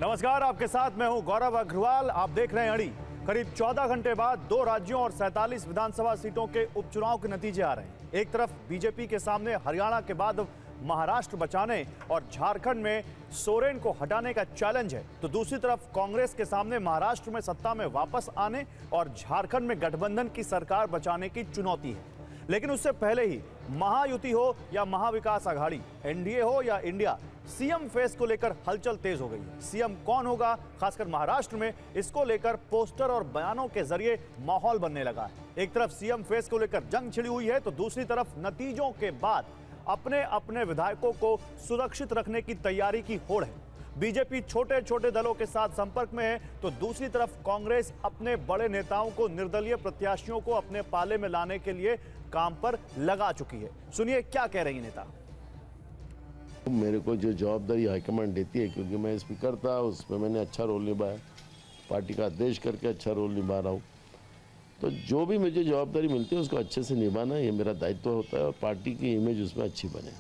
नमस्कार, आपके साथ मैं हूं गौरव अग्रवाल। आप देख रहे हैं अड़ी। करीब 14 घंटे बाद 2 राज्यों और 47 विधानसभा सीटों के उपचुनाव के नतीजे आ रहे हैं। एक तरफ बीजेपी के सामने हरियाणा के बाद महाराष्ट्र बचाने और झारखंड में सोरेन को हटाने का चैलेंज है, तो दूसरी तरफ कांग्रेस के सामने महाराष्ट्र में सत्ता में वापस आने और झारखंड में गठबंधन की सरकार बचाने की चुनौती है। लेकिन उससे पहले ही महायुति हो या महाविकास आघाड़ी, एनडीए हो या इंडिया, सीएम फेस को लेकर हलचल तेज हो गई है। सीएम कौन होगा, खासकर महाराष्ट्र में, इसको लेकर पोस्टर और बयानों के जरिए माहौल बनने लगा है। एक तरफ सीएम फेस को लेकर जंग छिड़ी हुई है, तो दूसरी तरफ नतीजों के बाद अपने अपने विधायकों को सुरक्षित रखने की तैयारी की होड़ है। बीजेपी छोटे छोटे दलों के साथ संपर्क में है, तो दूसरी तरफ कांग्रेस अपने बड़े नेताओं को, निर्दलीय प्रत्याशियों को अपने पाले में लाने के लिए काम पर लगा चुकी है। सुनिए क्या कह रही नेता। मेरे को जो जवाबदारी हाईकमांड देती है, क्योंकि मैं स्पीकर था, उसमें मैंने अच्छा रोल निभाया, पार्टी का अध्यक्ष करके अच्छा रोल निभा रहा हूँ, तो जो भी मुझे जवाबदारी मिलती है उसको अच्छे से निभाना ये मेरा दायित्व होता है और पार्टी की इमेज उसमें अच्छी बने।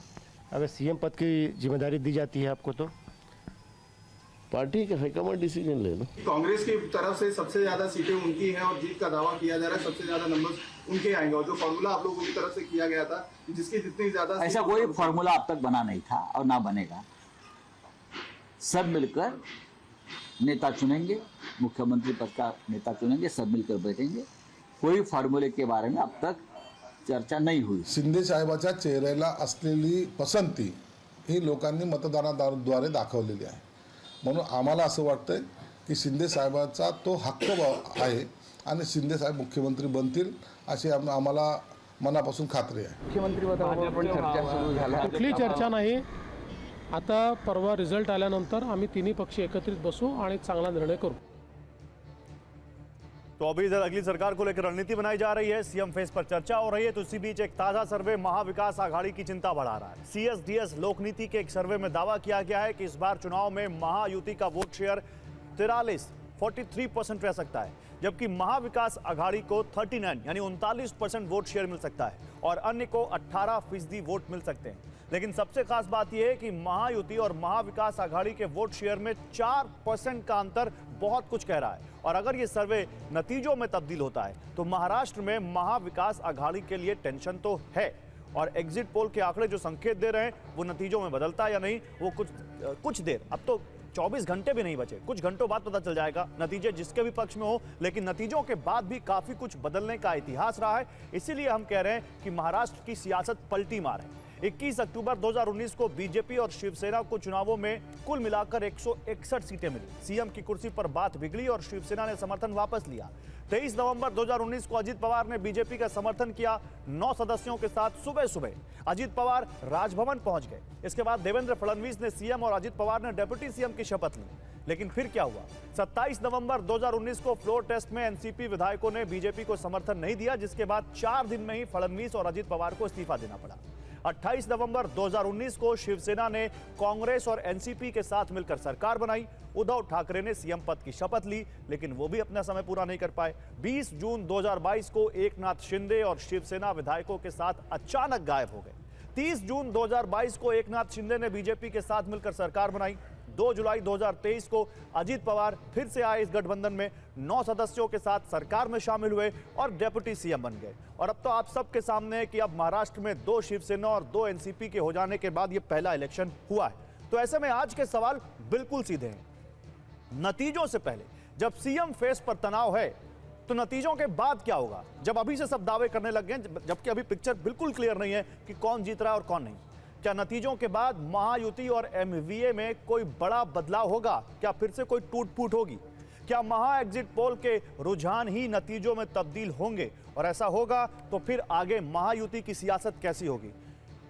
अगर सीएम पद की जिम्मेदारी दी जाती है आपको, तो पार्टी के हाईकमांड डिसीजन ले लो। कांग्रेस की तरफ से सबसे ज्यादा सीटें उनकी हैं और जीत का दावा किया जा रहा है, सबसे ज्यादा नंबर उनके आएंगे। और जो फॉर्मूला आप लोगों की तरफ से किया गया था, जिसकी जितनी ज्यादा, ऐसा कोई फॉर्मूला अब तक बना नहीं था और ना बनेगा। सब मिलकर नेता चुनेंगे, मुख्यमंत्री पद का नेता चुनेंगे, सब मिलकर बैठेंगे। कोई फॉर्म्युले के बारे में अब तक चर्चा नहीं हुई। शिंदे साहेबाच्या चेहऱ्याला असलेली पसंती ही लोकांनी मतदानाद्वारे दाखवलेली आहे, म्हणून आम्हाला असं वाटतंय की शिंदे साहेबांचा तो हक्क आहे आणि शिंदे साहेब मुख्यमंत्री बनतील अशी आम्हाला मनापासून खात्री आहे। मुख्यमंत्री पदावर पण चर्चा सुरू झाली, कुठली चर्चा नाही। आता परवा रिझल्ट आल्यानंतर आम्ही तिन्ही पक्ष एकत्रित बसू आणि चांगला निर्णय करू। तो अभी इधर अगली सरकार को लेकर रणनीति बनाई जा रही है, सीएम फेस पर चर्चा हो रही है, तो इसी बीच एक ताजा सर्वे महाविकास आघाड़ी की चिंता बढ़ा रहा है। सीएसडीएस लोकनीति के एक सर्वे में दावा किया गया है कि इस बार चुनाव में महायुति का वोट शेयर 43% रह सकता है, जबकि महाविकास आघाड़ी को 39 यानी 39% वोट शेयर मिल सकता है और अन्य को 18% वोट मिल सकते हैं। लेकिन सबसे खास बात यह है कि महायुति और महाविकास आघाड़ी के वोट शेयर में 4% का अंतर बहुत कुछ कह रहा है। और अगर ये सर्वे नतीजों में तब्दील होता है, तो महाराष्ट्र में महाविकास आघाड़ी के लिए टेंशन तो है। और एग्जिट पोल के आंकड़े जो संकेत दे रहे हैं, वो नतीजों में बदलता है या नहीं, वो कुछ देर, अब तो 24 घंटे भी नहीं बचे, कुछ घंटों बाद पता चल जाएगा, नतीजे जिसके भी पक्ष में हो। लेकिन नतीजों के बाद भी काफी कुछ बदलने का इतिहास रहा है। इसीलिए हम कह रहे हैं कि महाराष्ट्र की सियासत पलटी मार है। 21 अक्टूबर 2019 को बीजेपी और शिवसेना को चुनावों में कुल मिलाकर 161 सीटें मिली। सीएम की कुर्सी पर बात बिगड़ी और शिवसेना ने समर्थन वापस लिया। 23 नवंबर 2019 को अजित पवार ने बीजेपी का समर्थन किया। 9 सदस्यों के साथ सुबह सुबह अजित पवार राजभवन पहुंच गए। इसके बाद देवेंद्र फडणवीस ने सीएम और अजित पवार ने डेप्यूटी सीएम की शपथ ली। लेकिन फिर क्या हुआ? 27 नवंबर 2019 को फ्लोर टेस्ट में एनसीपी विधायकों ने बीजेपी को समर्थन नहीं दिया, जिसके बाद 4 दिन में ही फडणवीस और अजित पवार को इस्तीफा देना पड़ा। 28 नवंबर 2019 को शिवसेना ने कांग्रेस और एनसीपी के साथ मिलकर सरकार बनाई। उद्धव ठाकरे ने सीएम पद की शपथ ली, लेकिन वो भी अपना समय पूरा नहीं कर पाए। 20 जून 2022 को एकनाथ शिंदे और शिवसेना विधायकों के साथ अचानक गायब हो गए। 30 जून 2022 को एकनाथ शिंदे ने बीजेपी के साथ मिलकर सरकार बनाई। 2 जुलाई 2023 को अजित पवार फिर से आए इस गठबंधन में, 9 सदस्यों के साथ सरकार में शामिल हुए और डेप्यूटी सीएम बन गए। और अब तो आप सबके सामने है कि अब महाराष्ट्र में 2 शिवसेना और 2 एनसीपी के हो जाने के बाद ये पहला इलेक्शन हुआ है। तो ऐसे में आज के सवाल बिल्कुल सीधे हैं। नतीजों से पहले जब सीएम फेस पर तनाव है, तो नतीजों के बाद क्या होगा? जब अभी से सब दावे करने लग गए, जबकि अभी पिक्चर बिल्कुल क्लियर नहीं है कि कौन जीत रहा है और कौन नहीं। क्या नतीजों के बाद महायुति और एमवीए में कोई बड़ा बदलाव होगा? क्या फिर से कोई टूट-फूट होगी? क्या महा एग्जिट पोल के रुझान ही नतीजों में तब्दील होंगे? और ऐसा होगा तो फिर आगे महायुति की सियासत कैसी होगी?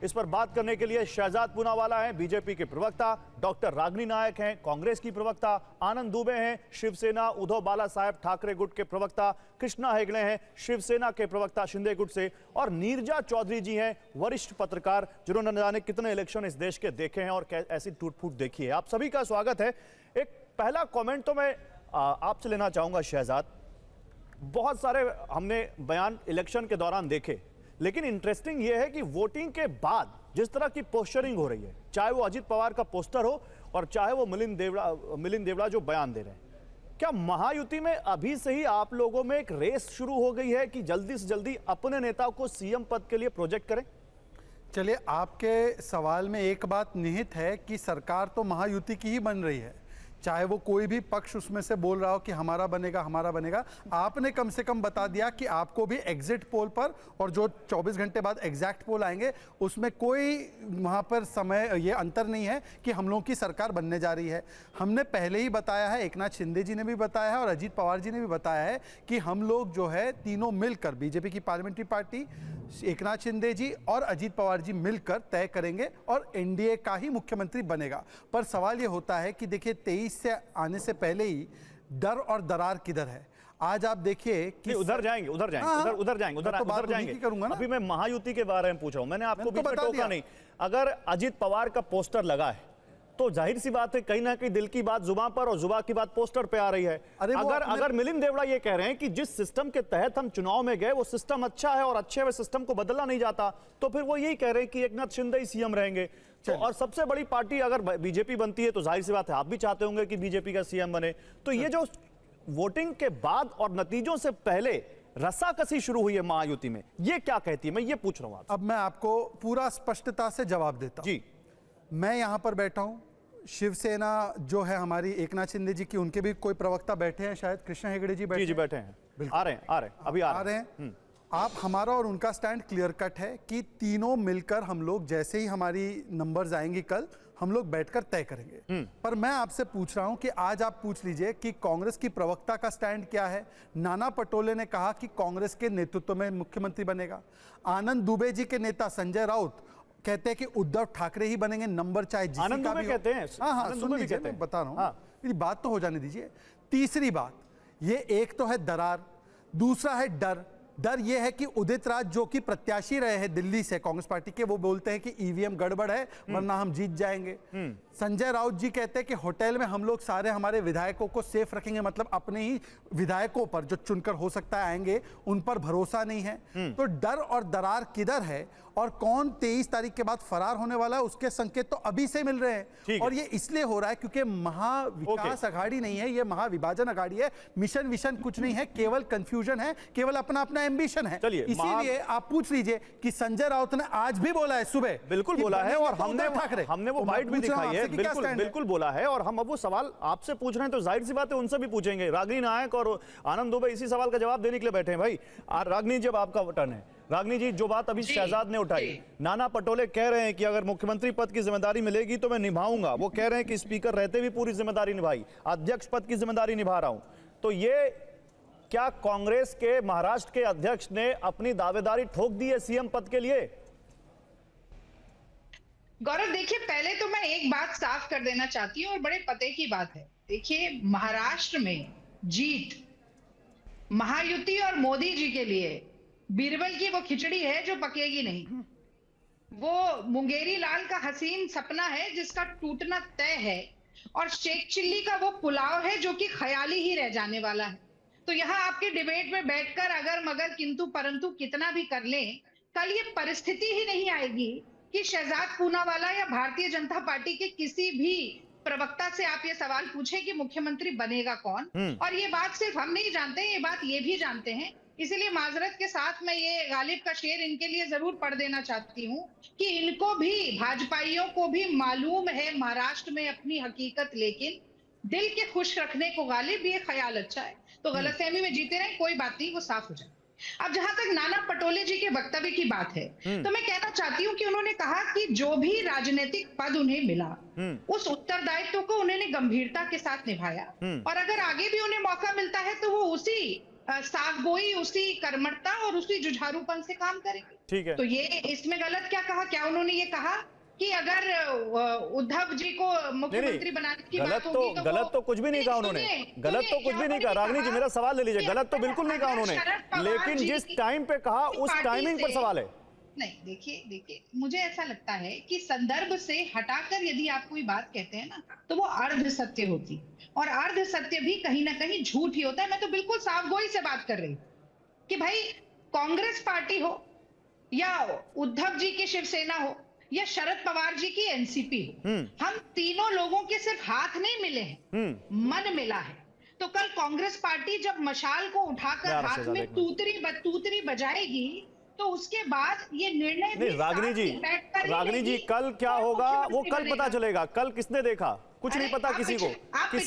इस पर बात करने के लिए शहजाद पूनावाला हैं, बीजेपी के प्रवक्ता, डॉक्टर रागिनी नायक हैं, कांग्रेस की प्रवक्ता, आनंद दुबे हैं, शिवसेना उद्धव बाला साहेब ठाकरे गुट के प्रवक्ता, कृष्णा हेगड़े हैं, शिवसेना के प्रवक्ता शिंदे गुट से, और नीरजा चौधरी जी हैं, वरिष्ठ पत्रकार, जिन्होंने न जाने कितने इलेक्शन इस देश के देखे हैं और ऐसी टूट-फूट देखी है। आप सभी का स्वागत है। एक पहला कॉमेंट तो मैं आपसे लेना चाहूंगा शहजाद। बहुत सारे हमने बयान इलेक्शन के दौरान देखे, लेकिन इंटरेस्टिंग यह है कि वोटिंग के बाद जिस तरह की पोस्चरिंग हो रही है, चाहे वो अजित पवार का पोस्टर हो और चाहे वो मिलिंद देवड़ा जो बयान दे रहे हैं। क्या महायुति में अभी से ही आप लोगों में एक रेस शुरू हो गई है कि जल्दी से जल्दी अपने नेता को सीएम पद के लिए प्रोजेक्ट करें? चलिए, आपके सवाल में एक बात निहित है कि सरकार तो महायुति की ही बन रही है, चाहे वो कोई भी पक्ष उसमें से बोल रहा हो कि हमारा बनेगा हमारा बनेगा। आपने कम से कम बता दिया कि आपको भी एग्जिट पोल पर और जो 24 घंटे बाद एग्जैक्ट पोल आएंगे उसमें कोई वहाँ पर समय ये अंतर नहीं है कि हम लोगों की सरकार बनने जा रही है। हमने पहले ही बताया है, एकनाथ शिंदे जी ने भी बताया है और अजीत पवार जी ने भी बताया है कि हम लोग जो है तीनों मिलकर, बीजेपी की पार्लियामेंट्री पार्टी, एकनाथ शिंदे जी और अजीत पवार जी मिलकर तय करेंगे और एनडीए का ही मुख्यमंत्री बनेगा। पर सवाल ये होता है कि देखिए 23 से आने से पहले ही डर और दरार किधर है। आज आप देखिए कि उधर जाएंगे उधर जाएंगे करूंगा ना। अभी मैं महायुति के बारे में पूछ रहा हूं, मैंने आपको बीच में बता टोका दिया। नहीं। अगर अजीत पवार का पोस्टर लगा है तो जाहिर सी बात है कहीं ना कहीं दिल की बात जुबान पर और जुबान की बात पोस्टर पे आ रही है। अगर मिलिंद देवड़ा ये कह रहे हैं कि जिस सिस्टम के तहत हम चुनाव में गए वो सिस्टम अच्छा है और अच्छे हुए सिस्टम को बदलना नहीं जाता, तो फिर वो यही कह रहे हैं कि एकनाथ शिंदे ही सीएम रहेंगे। तो और सबसे बड़ी पार्टी अगर बीजेपी बनती है तो जाहिर सी बात है आप भी चाहते होंगे कि बीजेपी का सीएम बने। तो ये जो वोटिंग के बाद और नतीजों से पहले रस्साकसी शुरू हुई है महायुति में, ये क्या कहती है? मैं ये पूछ रहा हूं। अब मैं आपको पूरा स्पष्टता से जवाब देता हूं। जी, मैं यहां पर बैठा हूं, शिवसेना जो है हमारी, एकनाथ शिंदे जी की, उनके भी कोई प्रवक्ता बैठे हैं, शायद कृष्ण हेगड़े जी बैठे जी बैठे हैं, आ रहे हैं अभी आ रहे हैं। आप, हमारा और उनका स्टैंड क्लियर कट है कि तीनों मिलकर हम लोग, जैसे ही हमारी नंबर्स आएंगी कल, हम लोग बैठकर तय करेंगे। पर मैं आपसे पूछ रहा हूं कि आज आप पूछ लीजिए कि कांग्रेस की प्रवक्ता का स्टैंड क्या है। नाना पटोले ने कहा कि कांग्रेस के नेतृत्व में मुख्यमंत्री बनेगा। आनंद दुबे जी के नेता संजय राउत कहते हैं कि उद्धव ठाकरे ही बनेंगे, नंबर चाहे जिसका आनंद दुबे कहते हैं। हाँ, सुन लीजिए, मैं बता रहा हूं, मेरी बात तो हो जाने दीजिए। तीसरी बात, ये एक तो है दरार, दूसरा है डर। डर यह है कि उदित राज जो कि प्रत्याशी रहे हैं दिल्ली से कांग्रेस पार्टी के, वो बोलते हैं कि ईवीएम गड़बड़ है वरना हम जीत जाएंगे। संजय राउत जी कहते हैं कि होटल में हम लोग सारे हमारे विधायकों को सेफ रखेंगे, मतलब अपने ही विधायकों पर जो चुनकर हो सकता है आएंगे उन पर भरोसा नहीं है। तो डर और दरार किधर है और कौन 23 तारीख के बाद फरार होने वाला है, उसके संकेत तो अभी से मिल रहे हैं। और ये इसलिए हो रहा है क्योंकि महाविकास अघाड़ी नहीं है, ये महाविभाजन अघाड़ी है। मिशन विशन कुछ नहीं है, केवल कंफ्यूजन है, केवल अपना अपना एम्बिशन है। इसीलिए आप पूछ लीजिए कि संजय राउत ने आज भी बोला है सुबह, बिल्कुल बोला है और हमने वो बाइट भी दिखाई है, बिल्कुल बोला है। और हम अब वो सवाल आपसे पूछ रहे हैं तो जाहिर सी बात है उनसे भी पूछेंगे। रागिनी नायक और आनंद दुबे इसी सवाल का जवाब देने के लिए बैठे हैं। भाई रागिनी, जब आपका टर्न है। रागिनी जी, जो बात अभी शहजाद ने उठाई, नाना पटोले कह रहे हैं कि अगर मुख्यमंत्री पद की जिम्मेदारी मिलेगी तो मैं निभाऊंगा। वो कह रहे हैं कि स्पीकर रहते भी पूरी जिम्मेदारी निभाई, अध्यक्ष पद की जिम्मेदारी निभा रहा हूं। तो ये क्या कांग्रेस के महाराष्ट्र के अध्यक्ष ने अपनी दावेदारी ठोक दी है सीएम पद के लिए? गौरव, देखिए, पहले तो मैं एक बात साफ कर देना चाहती हूँ और बड़े पते की बात है। देखिए, महाराष्ट्र में जीत महायुति और मोदी जी के लिए बीरबल की वो खिचड़ी है जो पकेगी नहीं। वो मुंगेरी लाल का हसीन सपना है जिसका टूटना तय है, और शेख चिल्ली का वो पुलाव है जो कि ख्याली ही रह जाने वाला है। तो यहाँ आपके डिबेट में बैठकर अगर मगर किंतु परंतु कितना भी कर लें, कल ये परिस्थिति ही नहीं आएगी कि शहजाद पूनावाला या भारतीय जनता पार्टी के किसी भी प्रवक्ता से आप ये सवाल पूछे कि मुख्यमंत्री बनेगा कौन। और ये बात सिर्फ हम नहीं जानते, ये बात ये भी जानते हैं। इसीलिए माजरत के साथ मैं ये गालिब का शेर इनके लिए जरूर पढ़ देना चाहती हूँ कि इनको भी, भाजपाइयों को भी मालूम है महाराष्ट्र में अपनी हकीकत, लेकिन दिल के खुश रखने को गालिब ये ख्याल अच्छा है, तो गलतफहमी में जीते रहे, कोई बात नहीं, वो साफ हो जाए। अब जहां तक नाना पटोले जी के वक्तव्य की बात है, तो मैं कहना चाहती हूँ कि उन्होंने कहा कि जो भी राजनीतिक पद उन्हें मिला उस उत्तरदायित्व को उन्होंने गंभीरता के साथ निभाया, और अगर आगे भी उन्हें मौका मिलता है तो वो उसी साफगोई, उसी कर्मठता और उसी जुझारूपन से काम करेंगे। ठीक है। तो ये इसमें गलत क्या कहा? क्या उन्होंने ये कहा कि अगर उद्धव जी को मुख्यमंत्री बनाने की बात होगी तो गलत तो कुछ भी नहीं कहा उन्होंने, गलत तो कुछ भी नहीं कहा। रागिनी जी, मेरा सवाल ले लीजिए, गलत तो बिल्कुल नहीं कहा उन्होंने, लेकिन जिस टाइम पे कहा उस टाइमिंग पर सवाल है। नहीं, देखिए, मुझे ऐसा लगता है कि संदर्भ से हटाकर यदि आप कोई बात कहते हैं ना, तो वो अर्ध सत्य होती, और अर्ध सत्य भी कहीं ना कहीं झूठ ही होता है। मैं तो बिल्कुल साफगोई से बात कर रही हूँ कि भाई कांग्रेस पार्टी हो या उद्धव जी की शिवसेना हो या शरद पवार जी की एनसीपी हो, हम तीनों लोगों के सिर्फ हाथ नहीं मिले हैं, मन मिला है। तो कल कांग्रेस पार्टी जब मशाल को उठाकर हाथ में तूतरी बजाएगी तो उसके बाद ये निर्णय भी रागिनी जी कल क्या होगा वो कल पता चलेगा। कल किसने देखा? कुछ नहीं पता किसी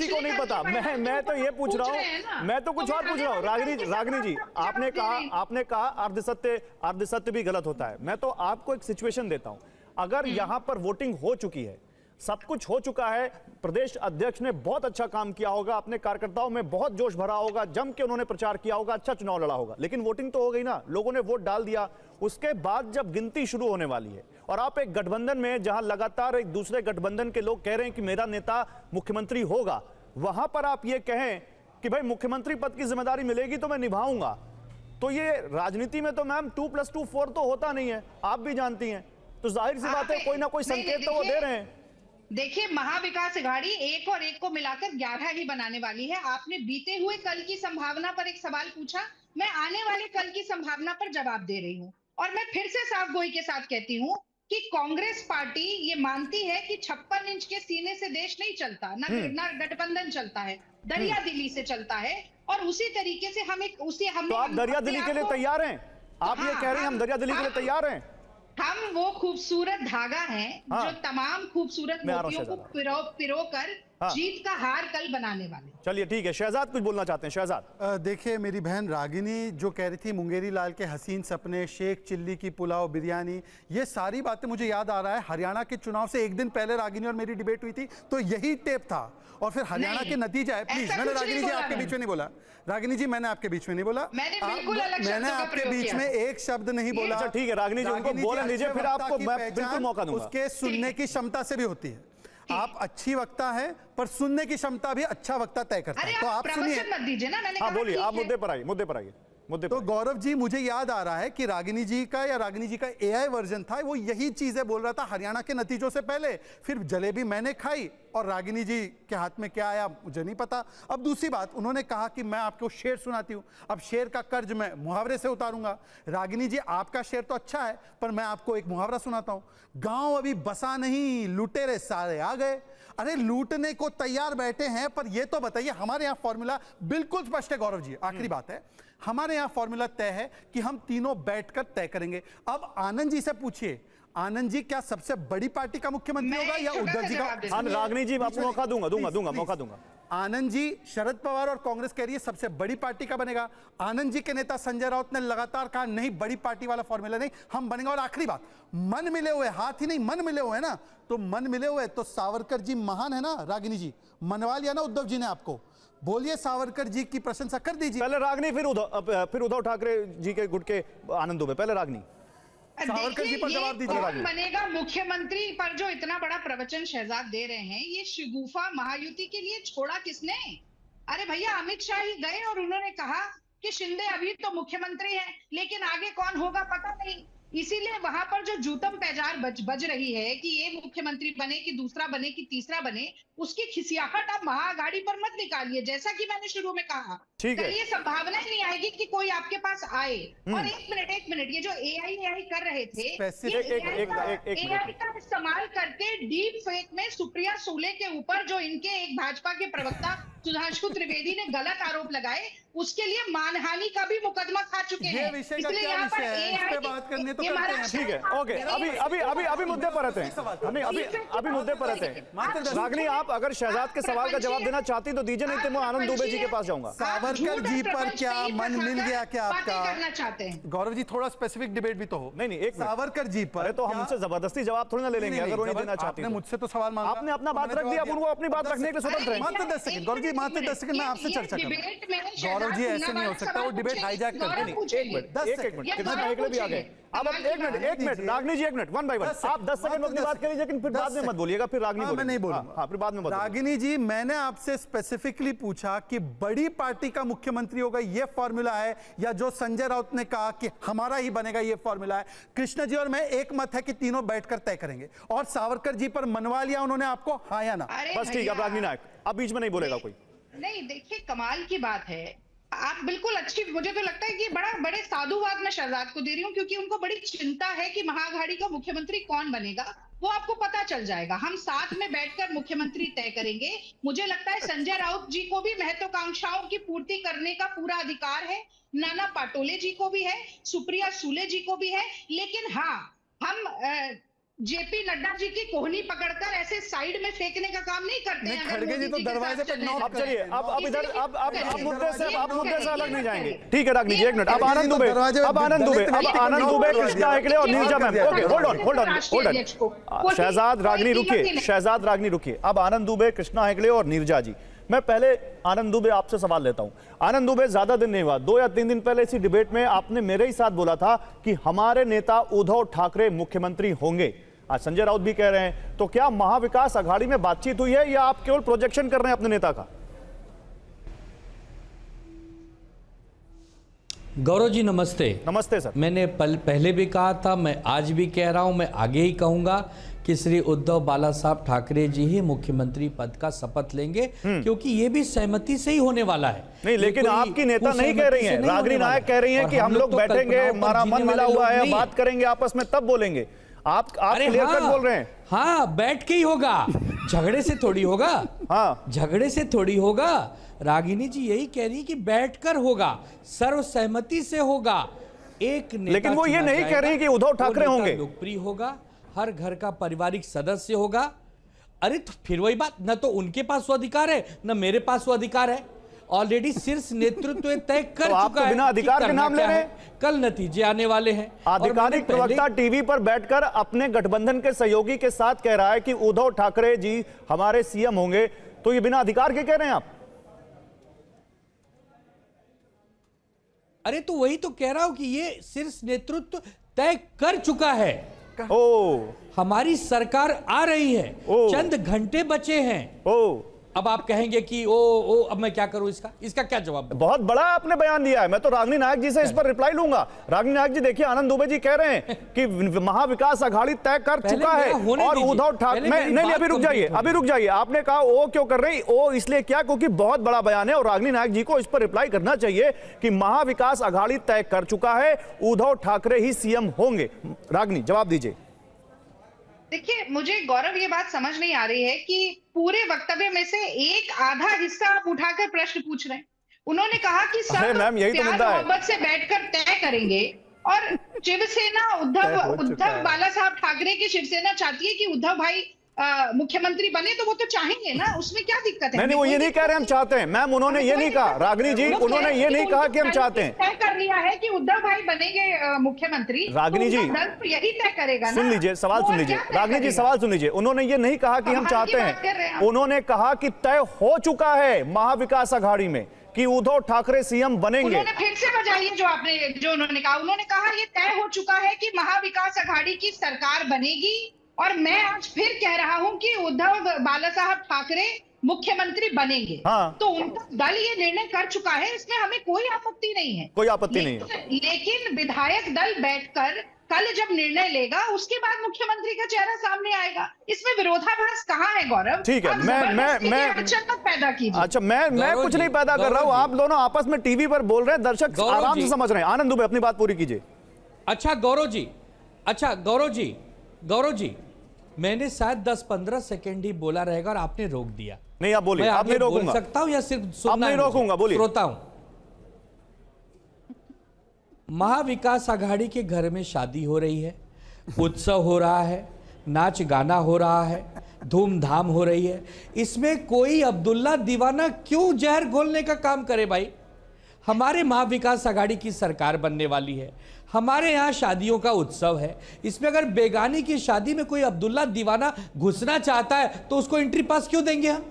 को नहीं पता। मैं तो ये पूछ रहा हूँ, मैं तो कुछ और पूछ रहा हूँ। रागिनी जी आपने कहा अर्ध सत्य भी गलत होता है। मैं तो आपको एक सिचुएशन देता हूँ। अगर यहाँ पर वोटिंग हो चुकी है, सब कुछ हो चुका है, प्रदेश अध्यक्ष ने बहुत अच्छा काम किया होगा, अपने कार्यकर्ताओं में बहुत जोश भरा होगा, जम के उन्होंने प्रचार किया होगा, अच्छा चुनाव लड़ा होगा, लेकिन वोटिंग तो हो गई ना, लोगों ने वोट डाल दिया। उसके बाद जब गिनती शुरू होने वाली है और आप एक गठबंधन में जहां लगातार एक दूसरे गठबंधन के लोग कह रहे हैं कि मेरा नेता मुख्यमंत्री होगा, वहां पर आप ये कहें कि भाई मुख्यमंत्री पद की जिम्मेदारी मिलेगी तो मैं निभाऊंगा, तो ये राजनीति में तो मैम 2+2 4 तो होता नहीं है, आप भी जानती हैं। तो जाहिर सी बात है कोई ना कोई संकेत तो वो दे रहे हैं। देखिए, महाविकास अघाड़ी एक और एक को मिलाकर 11 ही बनाने वाली है। आपने बीते हुए कल की संभावना पर एक सवाल पूछा, मैं आने वाले कल की संभावना पर जवाब दे रही हूँ और मैं फिर से साफ गोई के साथ कहती हूँ कि कांग्रेस पार्टी ये मानती है कि 56 इंच के सीने से देश नहीं चलता, ना गठबंधन चलता है, दरिया दिली से चलता है। और उसी तरीके से हम तो आप दरिया दिली के लिए तैयार हैं? आप ये कह रहे हैं हम दरिया दिली के लिए तैयार हैं? हम वो खूबसूरत धागा हैं जो तमाम खूबसूरत मोतियों को पिरोकर जीत का हार कल बनाने वाले। चलिए ठीक है, शहजाद कुछ बोलना चाहते हैं। शहजाद, देखिए, मेरी बहन रागिनी जो कह रही थी मुंगेरी लाल के हसीन सपने, शेख चिल्ली की पुलाव बिरयानी, ये सारी बातें मुझे याद आ रहा है हरियाणा के चुनाव से एक दिन पहले रागिनी और मेरी डिबेट हुई थी, तो यही टेप था। और फिर हरियाणा के नतीजे आए। प्लीज, मैंने रागिनी जी आपके बीच में नहीं बोला। रागिनी जी, मैंने आपके बीच में नहीं बोला। मैंने आपके बीच में एक शब्द नहीं बोला। अच्छा ठीक है, रागिनी जी उनको बोलने दीजिए, फिर आपको मैं बिल्कुल मौका दूंगा। उसके सुनने की क्षमता से भी होती है। आप अच्छी वक्ता है, पर सुनने की क्षमता भी अच्छा वक्ता तय करता है। तो आप सुनिए, मत दीजिए ना, मैंने हाँ बोलिए, आप मुद्दे पर आइए। तो गौरव जी, मुझे याद आ रहा है कि रागिनी जी का एआई वर्जन था, वो यही चीजें बोल रहा था हरियाणा के नतीजों से पहले। फिर जलेबी मैंने खाई और रागिनी जी के हाथ में क्या आया मुझे नहीं पता। अब दूसरी बात, उन्होंने कहा कि मैं आपको शेर सुनाती हूं, अब शेर का कर्ज मैं मुहावरे से उतारूंगा। रागिनी जी, आपका शेर तो अच्छा है, पर मैं आपको एक मुहावरा सुनाता हूं। गांव अभी बसा नहीं, लुटेरे सारे आ गए। अरे लूटने को तैयार बैठे हैं, पर ये तो बताइए, हमारे यहाँ फॉर्मूला बिल्कुल स्पष्ट है। गौरव जी, आखिरी बात है, हमारे यहाँ फॉर्मूला तय है कि हम तीनों बैठकर तय करेंगे। अब आनंद जी से पूछिए, आनंद जी क्या सबसे बड़ी पार्टी का मुख्यमंत्री होगा या उद्धव जी का? रागिनी जी, आपको मौका दूंगा। आनंद जी, शरद पवार और कांग्रेस कह रही है सबसे बड़ी पार्टी का बनेगा। आनंद जी के नेता संजय राउत ने लगातार कहा नहीं, बड़ी पार्टी वाला फॉर्मूला नहीं, हम बनेंगे। और आखिरी बात, मन मिले हुए, हाथ ही नहीं मन मिले हुए ना, तो मन मिले हुए तो सावरकर जी महान है ना। रागिनी जी, मनवा लिया ना उद्धव जी ने आपको, बोलिए सावरकर जी की प्रशंसा कर दीजिए। पहले रागिनी, फिर उद्धव ठाकरे जी के गुट के आनंद दुबे। पहले रागिनी, सावरकर जी पर जवाब दीजिए। कौन बनेगा मुख्यमंत्री पर जो इतना बड़ा प्रवचन शहजाद दे रहे हैं, ये शिगुफा महायुति के लिए छोड़ा किसने? अरे भैया, अमित शाह ही गए और उन्होंने कहा कि शिंदे अभी तो मुख्यमंत्री हैं, लेकिन आगे कौन होगा पता नहीं। इसीलिए वहां पर जो जूतम पैजार बज रही है कि ये मुख्यमंत्री बने कि दूसरा बने कि तीसरा बने, उसकी खिसियाहट आप महाअघाड़ी पर मत निकालिए। जैसा कि मैंने शुरू में कहा, ये संभावना ही नहीं आएगी कि कोई आपके पास आए। और एक मिनट, ये जो एआई कर रहे थे, एआई का इस्तेमाल करके डीप फेक में सुप्रिया सूले के ऊपर जो इनके एक भाजपा के प्रवक्ता सुधांशु त्रिवेदी ने गलत आरोप लगाए, उसके लिए मानहानि का भी मुकदमा खा चुके हैं। इसलिए यहाँ पर एआई पे बात करने तो करते हैं। ठीक है, ओके, अभी मुद्दे पर रहते हैं। अभी मुद्दे पर रहते हैं। रागिनी, आप अगर शहजाद के सवाल का जवाब देना चाहती तो दीजिए, नहीं तो मैं आनंद दुबे जी के पास जाऊंगा। सावरकर जी पर क्या मन मिल गया क्या आपका? करना चाहते हैं गौरव जी, थोड़ा स्पेसिफिक डिबेट भी तो हो। नहीं, एक सावरकर जी पर तो हम उनसे जबरदस्ती जवाब थोड़ी ना ले लेंगे। अगर उन्हें देना चाहती हैं, मुझसे तो सवाल मांगा, आपने अपना बात रख दिया, उनको अपनी बात रखने के लिए स्वतंत्र हैं। मात्र 10 सेकंड गौरव जी, मात्र 10 सेकंड मैं आपसे चर्चा करूं। गौरव जी, ऐसे नहीं हो सकता, वो डिबेट हाईजैक करते नहीं। 1 मिनट, कितना टाइम भी आ गए। अब एक मिनट, रागिनी जी 1 मिनट, 1 बाय 1 आप 10 सेकंड अपनी बात करिए, लेकिन फिर बाद में मत बोलिएगा। फिर रागिनी मैं नहीं बोलूंगा। हाँ, फिर बाद में मत। रागिनी जी, मैंने आपसे स्पेसिफिकली पूछा कि बड़ी पार्टी का मुख्यमंत्री होगा ये फॉर्मूला है, या जो संजय राउत ने कहा कि हमारा ही बनेगा ये फॉर्मूला है? कृष्ण जी और मैं एक मत है कि तीनों बैठकर तय करेंगे। और सावरकर जी पर मनवा लिया उन्होंने आपको, हाँ या ना? बस ठीक है, रागिनी नायक अब बीच में नहीं बोलेगा कोई। नहीं, देखिए, कमाल की बात है, आप बिल्कुल अच्छी, मुझे तो लगता है कि बड़े साधुवाद में शहजाद को दे रही हूँ, क्योंकि उनको बड़ी चिंता है कि महाअघाड़ी का मुख्यमंत्री कौन बनेगा। वो आपको पता चल जाएगा, हम साथ में बैठकर मुख्यमंत्री तय करेंगे। मुझे लगता है संजय राउत जी को भी महत्वाकांक्षाओं की पूर्ति करने का पूरा अधिकार है, नाना पाटोले जी को भी है, सुप्रिया सूले जी को भी है। लेकिन हाँ, हम जेपी नड्डा जी की कोहनी पकड़कर ऐसे साइड में फेंकने का काम नहीं करते हैं। खड़गे जी तो दरवाजे पे नॉक अब चलिए, अब इधर अब मुद्दे से अलग नहीं जाएंगे। ठीक है रागनी जी, एक मिनट। अब खड़गे जी आनंद तो दुबे, दरवाजे पे अब आनंद दुबे, दलित अब आनंद व्यक्ति दुबे, को कृष्णा हेगड़े और Neerja ma'am. Okay, hold on. Shehzad Ragini रुकिए, शहजाद रागनी रुकिए। अब आनंद दुबे, कृष्णा हेगड़े और नीरजा जी। मैं पहले आनंद दुबे आपसे सवाल लेता हूं। आनंद दुबे, ज्यादा दिन नहीं हुआ, 2 या 3 दिन पहले इसी डिबेट में आपने मेरे ही साथ बोला था कि हमारे नेता उद्धव ठाकरे मुख्यमंत्री होंगे। आज संजय राउत भी कह रहे हैं, तो क्या महाविकास अघाड़ी में बातचीत हुई है या आप केवल प्रोजेक्शन कर रहे हैं अपने नेता का? गौरव जी नमस्ते। नमस्ते सर। मैंने पहले भी कहा था, मैं आज भी कह रहा हूं, मैं आगे ही कहूंगा कि श्री उद्धव बाला साहब ठाकरे जी ही मुख्यमंत्री पद का शपथ लेंगे, क्योंकि ये भी सहमति से ही होने वाला है। नहीं, लेकिन आपकी नेता नहीं कह रही हैं, रागनी नायक कह रही हैं कि हम लोग बैठेंगे, हमारा मन मिला हुआ है, बात करेंगे आपस में, तब बोलेंगे। आप क्लियर कट बोल रहे हैं। हाँ, बैठ के ही होगा, झगड़े से थोड़ी होगा। हाँ, झगड़े से थोड़ी होगा। रागिनी जी यही कह रही कि बैठकर होगा, सर्वसहमति से होगा। एक नेता, लेकिन वो ये नहीं कह रही कि उद्धव ठाकरे होंगे। लोकप्रिय होगा, हर घर का पारिवारिक सदस्य होगा। अरे तो फिर वही बात, न तो उनके पास वो अधिकार है, न मेरे पास वो अधिकार है। ऑलरेडी शीर्ष नेतृत्व तय कर तो आप चुका तो है बिना अधिकार के नाम ले रहे हैं। कल नतीजे आने वाले हैं। आधिकारिक प्रवक्ता टीवी पर बैठकर अपने गठबंधन के सहयोगी के साथ कह रहा है कि उद्धव ठाकरे जी हमारे सीएम होंगे, तो ये बिना अधिकार के कह रहे हैं आप? अरे तो वही तो कह रहा हूं कि ये शीर्ष नेतृत्व तय कर चुका है। ओ, हमारी सरकार आ रही है, चंद घंटे बचे हैं। ओ, अब आप कहेंगे कि ओ अब मैं क्या करूं, इसका क्या जवाब दूं? बहुत बड़ा आपने बयान दिया है। मैं तो रागनी नायक जी से इस पर रिप्लाई लूंगा। रागनी नायक जी, देखिए, आनंद दुबे जी कह रहे हैं कि महाविकास अघाड़ी तय कर चुका है और उद्धव ठाकरे, नहीं, अभी रुक जाइए। आपने कहा ओ क्यों कर रही, ओ इसलिए क्या, क्योंकि बहुत बड़ा बयान है और रागनी नायक जी को इस पर रिप्लाई करना चाहिए कि महाविकास अघाड़ी तय कर चुका है, उद्धव ठाकरे ही सीएम होंगे। रागनी, जवाब दीजिए। देखिए, मुझे गौरव ये बात समझ नहीं आ रही है कि पूरे वक्तव्य में से एक आधा हिस्सा आप उठाकर प्रश्न पूछ रहे हैं। उन्होंने कहा कि सब मैम, यही तो प्यार मुद्दा है। मोहब्बत से बैठकर तय करेंगे, और शिवसेना उद्धव बाला साहब ठाकरे की शिवसेना चाहती है कि उद्धव भाई मुख्यमंत्री बने, तो वो तो चाहेंगे ना, उसमें क्या दिक्कत है? नहीं, वो ये नहीं कह रहे हम चाहते हैं। मैम, उन्होंने ये नहीं कहा, रागनी जी, उन्होंने ये नहीं कहा कि हम चाहते हैं। तय कर लिया है कि उद्धव भाई बनेंगे मुख्यमंत्री। रागनी जी, यही तय करेगा ना। सुन लीजिए, सवाल सुन लीजिए। रागनी जी, सवाल सुन लीजिए। उन्होंने ये नहीं कहा कि हम चाहते हैं, उन्होंने कहा कि तय हो चुका है महाविकास अघाड़ी में कि उद्धव ठाकरे सीएम बनेंगे। उन्होंने फिर से बजाइए जो उन्होंने कहा। उन्होंने कहा ये तय हो चुका है कि महाविकास अघाड़ी की सरकार बनेगी, और मैं आज फिर कह रहा हूं कि उद्धव बाला साहब ठाकरे मुख्यमंत्री बनेंगे। हाँ। तो उनका दल ये निर्णय कर चुका है, इसमें हमें कोई आपत्ति नहीं है। कोई आपत्ति नहीं है। लेकिन विधायक दल बैठकर कल जब निर्णय लेगा, उसके बाद मुख्यमंत्री का चेहरा सामने आएगा। इसमें विरोधाभास कहां है गौरव? ठीक है, मैं अड़चन मत पैदा कीजिए। अच्छा, मैं कुछ नहीं पैदा कर रहा हूं, आप दोनों आपस में टीवी पर बोल रहे हैं, दर्शक आराम से समझ रहे हैं। आनंद दुबे, अपनी बात पूरी कीजिए। अच्छा गौरव जी, मैंने शायद 10-15 सेकंड ही बोला रहेगा और आपने रोक दिया। नहीं, आप बोलिए। आप नहीं रोकूंगा। बोल सकता हूं या सिर्फ सुनना? आप नहीं रोकूंगा, बोलिए। श्रोता हूं। महाविकास अघाड़ी के घर में शादी हो रही है, उत्सव हो रहा है, नाच गाना हो रहा है, धूमधाम हो रही है। इसमें कोई अब्दुल्ला दीवाना क्यों जहर घोलने का काम करे भाई? हमारे महाविकास अघाड़ी की सरकार बनने वाली है, हमारे यहाँ शादियों का उत्सव है। इसमें अगर बेगानी की शादी में कोई अब्दुल्ला दीवाना घुसना चाहता है तो उसको एंट्री पास क्यों देंगे हम?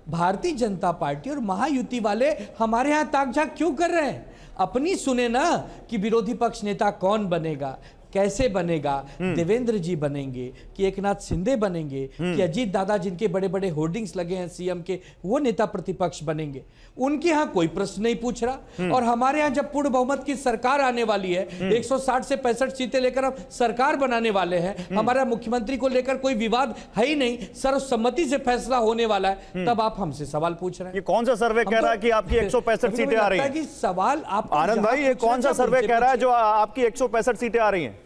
भारतीय जनता पार्टी और महायुति वाले हमारे यहाँ ताक झाक क्यों कर रहे हैं? अपनी सुने ना कि विरोधी पक्ष नेता कौन बनेगा, कैसे बनेगा? देवेंद्र जी बनेंगे कि एकनाथ शिंदे बनेंगे कि अजीत दादा जिनके बड़े बड़े होर्डिंग्स लगे हैं सीएम के, वो नेता प्रतिपक्ष बनेंगे? उनके यहाँ कोई प्रश्न नहीं पूछ रहा। और हमारे यहाँ जब पूर्ण बहुमत की सरकार आने वाली है, 160 से 65 सीटें लेकर हम सरकार बनाने वाले हैं, हमारा मुख्यमंत्री को लेकर कोई विवाद है ही नहीं, सर्वसम्मति से फैसला होने वाला है, तब आप हमसे सवाल पूछ रहे हैं। ये कौन सा सर्वे कह रहा है कि आपकी 165 सीटें आ रही हैं? कि सवाल आप आनंद भाई, ये कौन सा सर्वे कह रहा है जो आपकी 165 सीटें आ रही हैं?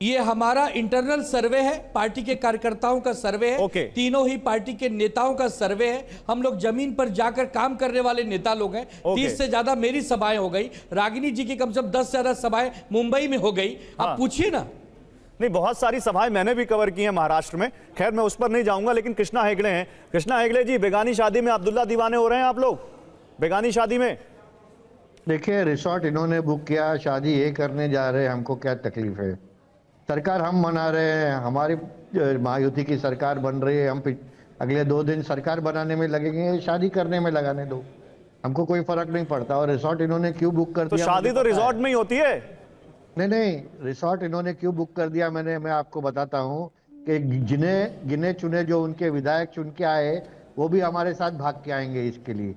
ये हमारा इंटरनल सर्वे है, पार्टी के कार्यकर्ताओं का सर्वे है, तीनों ही पार्टी के नेताओं का सर्वे है। हम लोग जमीन पर जाकर काम करने वाले नेता लोग हैं। 30 से ज्यादा मेरी सभाएं हो गई, रागिनी जी की कम से कम 10 से ज्यादा सभाएं मुंबई में हो गई। आप पूछिए ना। नहीं, बहुत सारी सभाएं मैंने भी कवर की हैं महाराष्ट्र में, खैर मैं उस पर नहीं जाऊंगा। लेकिन कृष्णा हेगड़े हैं। कृष्णा हेगड़े जी, बेगानी शादी में अब्दुल्ला दीवाने हो रहे हैं आप लोग? बेगानी शादी में देखिए, रिसोर्ट इन्होंने बुक किया, शादी ये करने जा रहे हैं, हमको क्या तकलीफ है? सरकार हम मना रहे हैं, हमारी महायुति की सरकार बन रही है, हम अगले 2 दिन सरकार बनाने में लगेंगे, शादी करने में लगाने दो, हमको कोई फर्क नहीं पड़ता। और रिसोर्ट इन्होंने क्यों बुक कर दिया? तो शादी तो रिसोर्ट में ही होती है। नहीं, रिसोर्ट इन्होंने क्यों बुक कर दिया, मैं आपको बताता हूँ कि गिने चुने जो उनके विधायक चुन के आए, वो भी हमारे साथ भाग के आएंगे इसके लिए।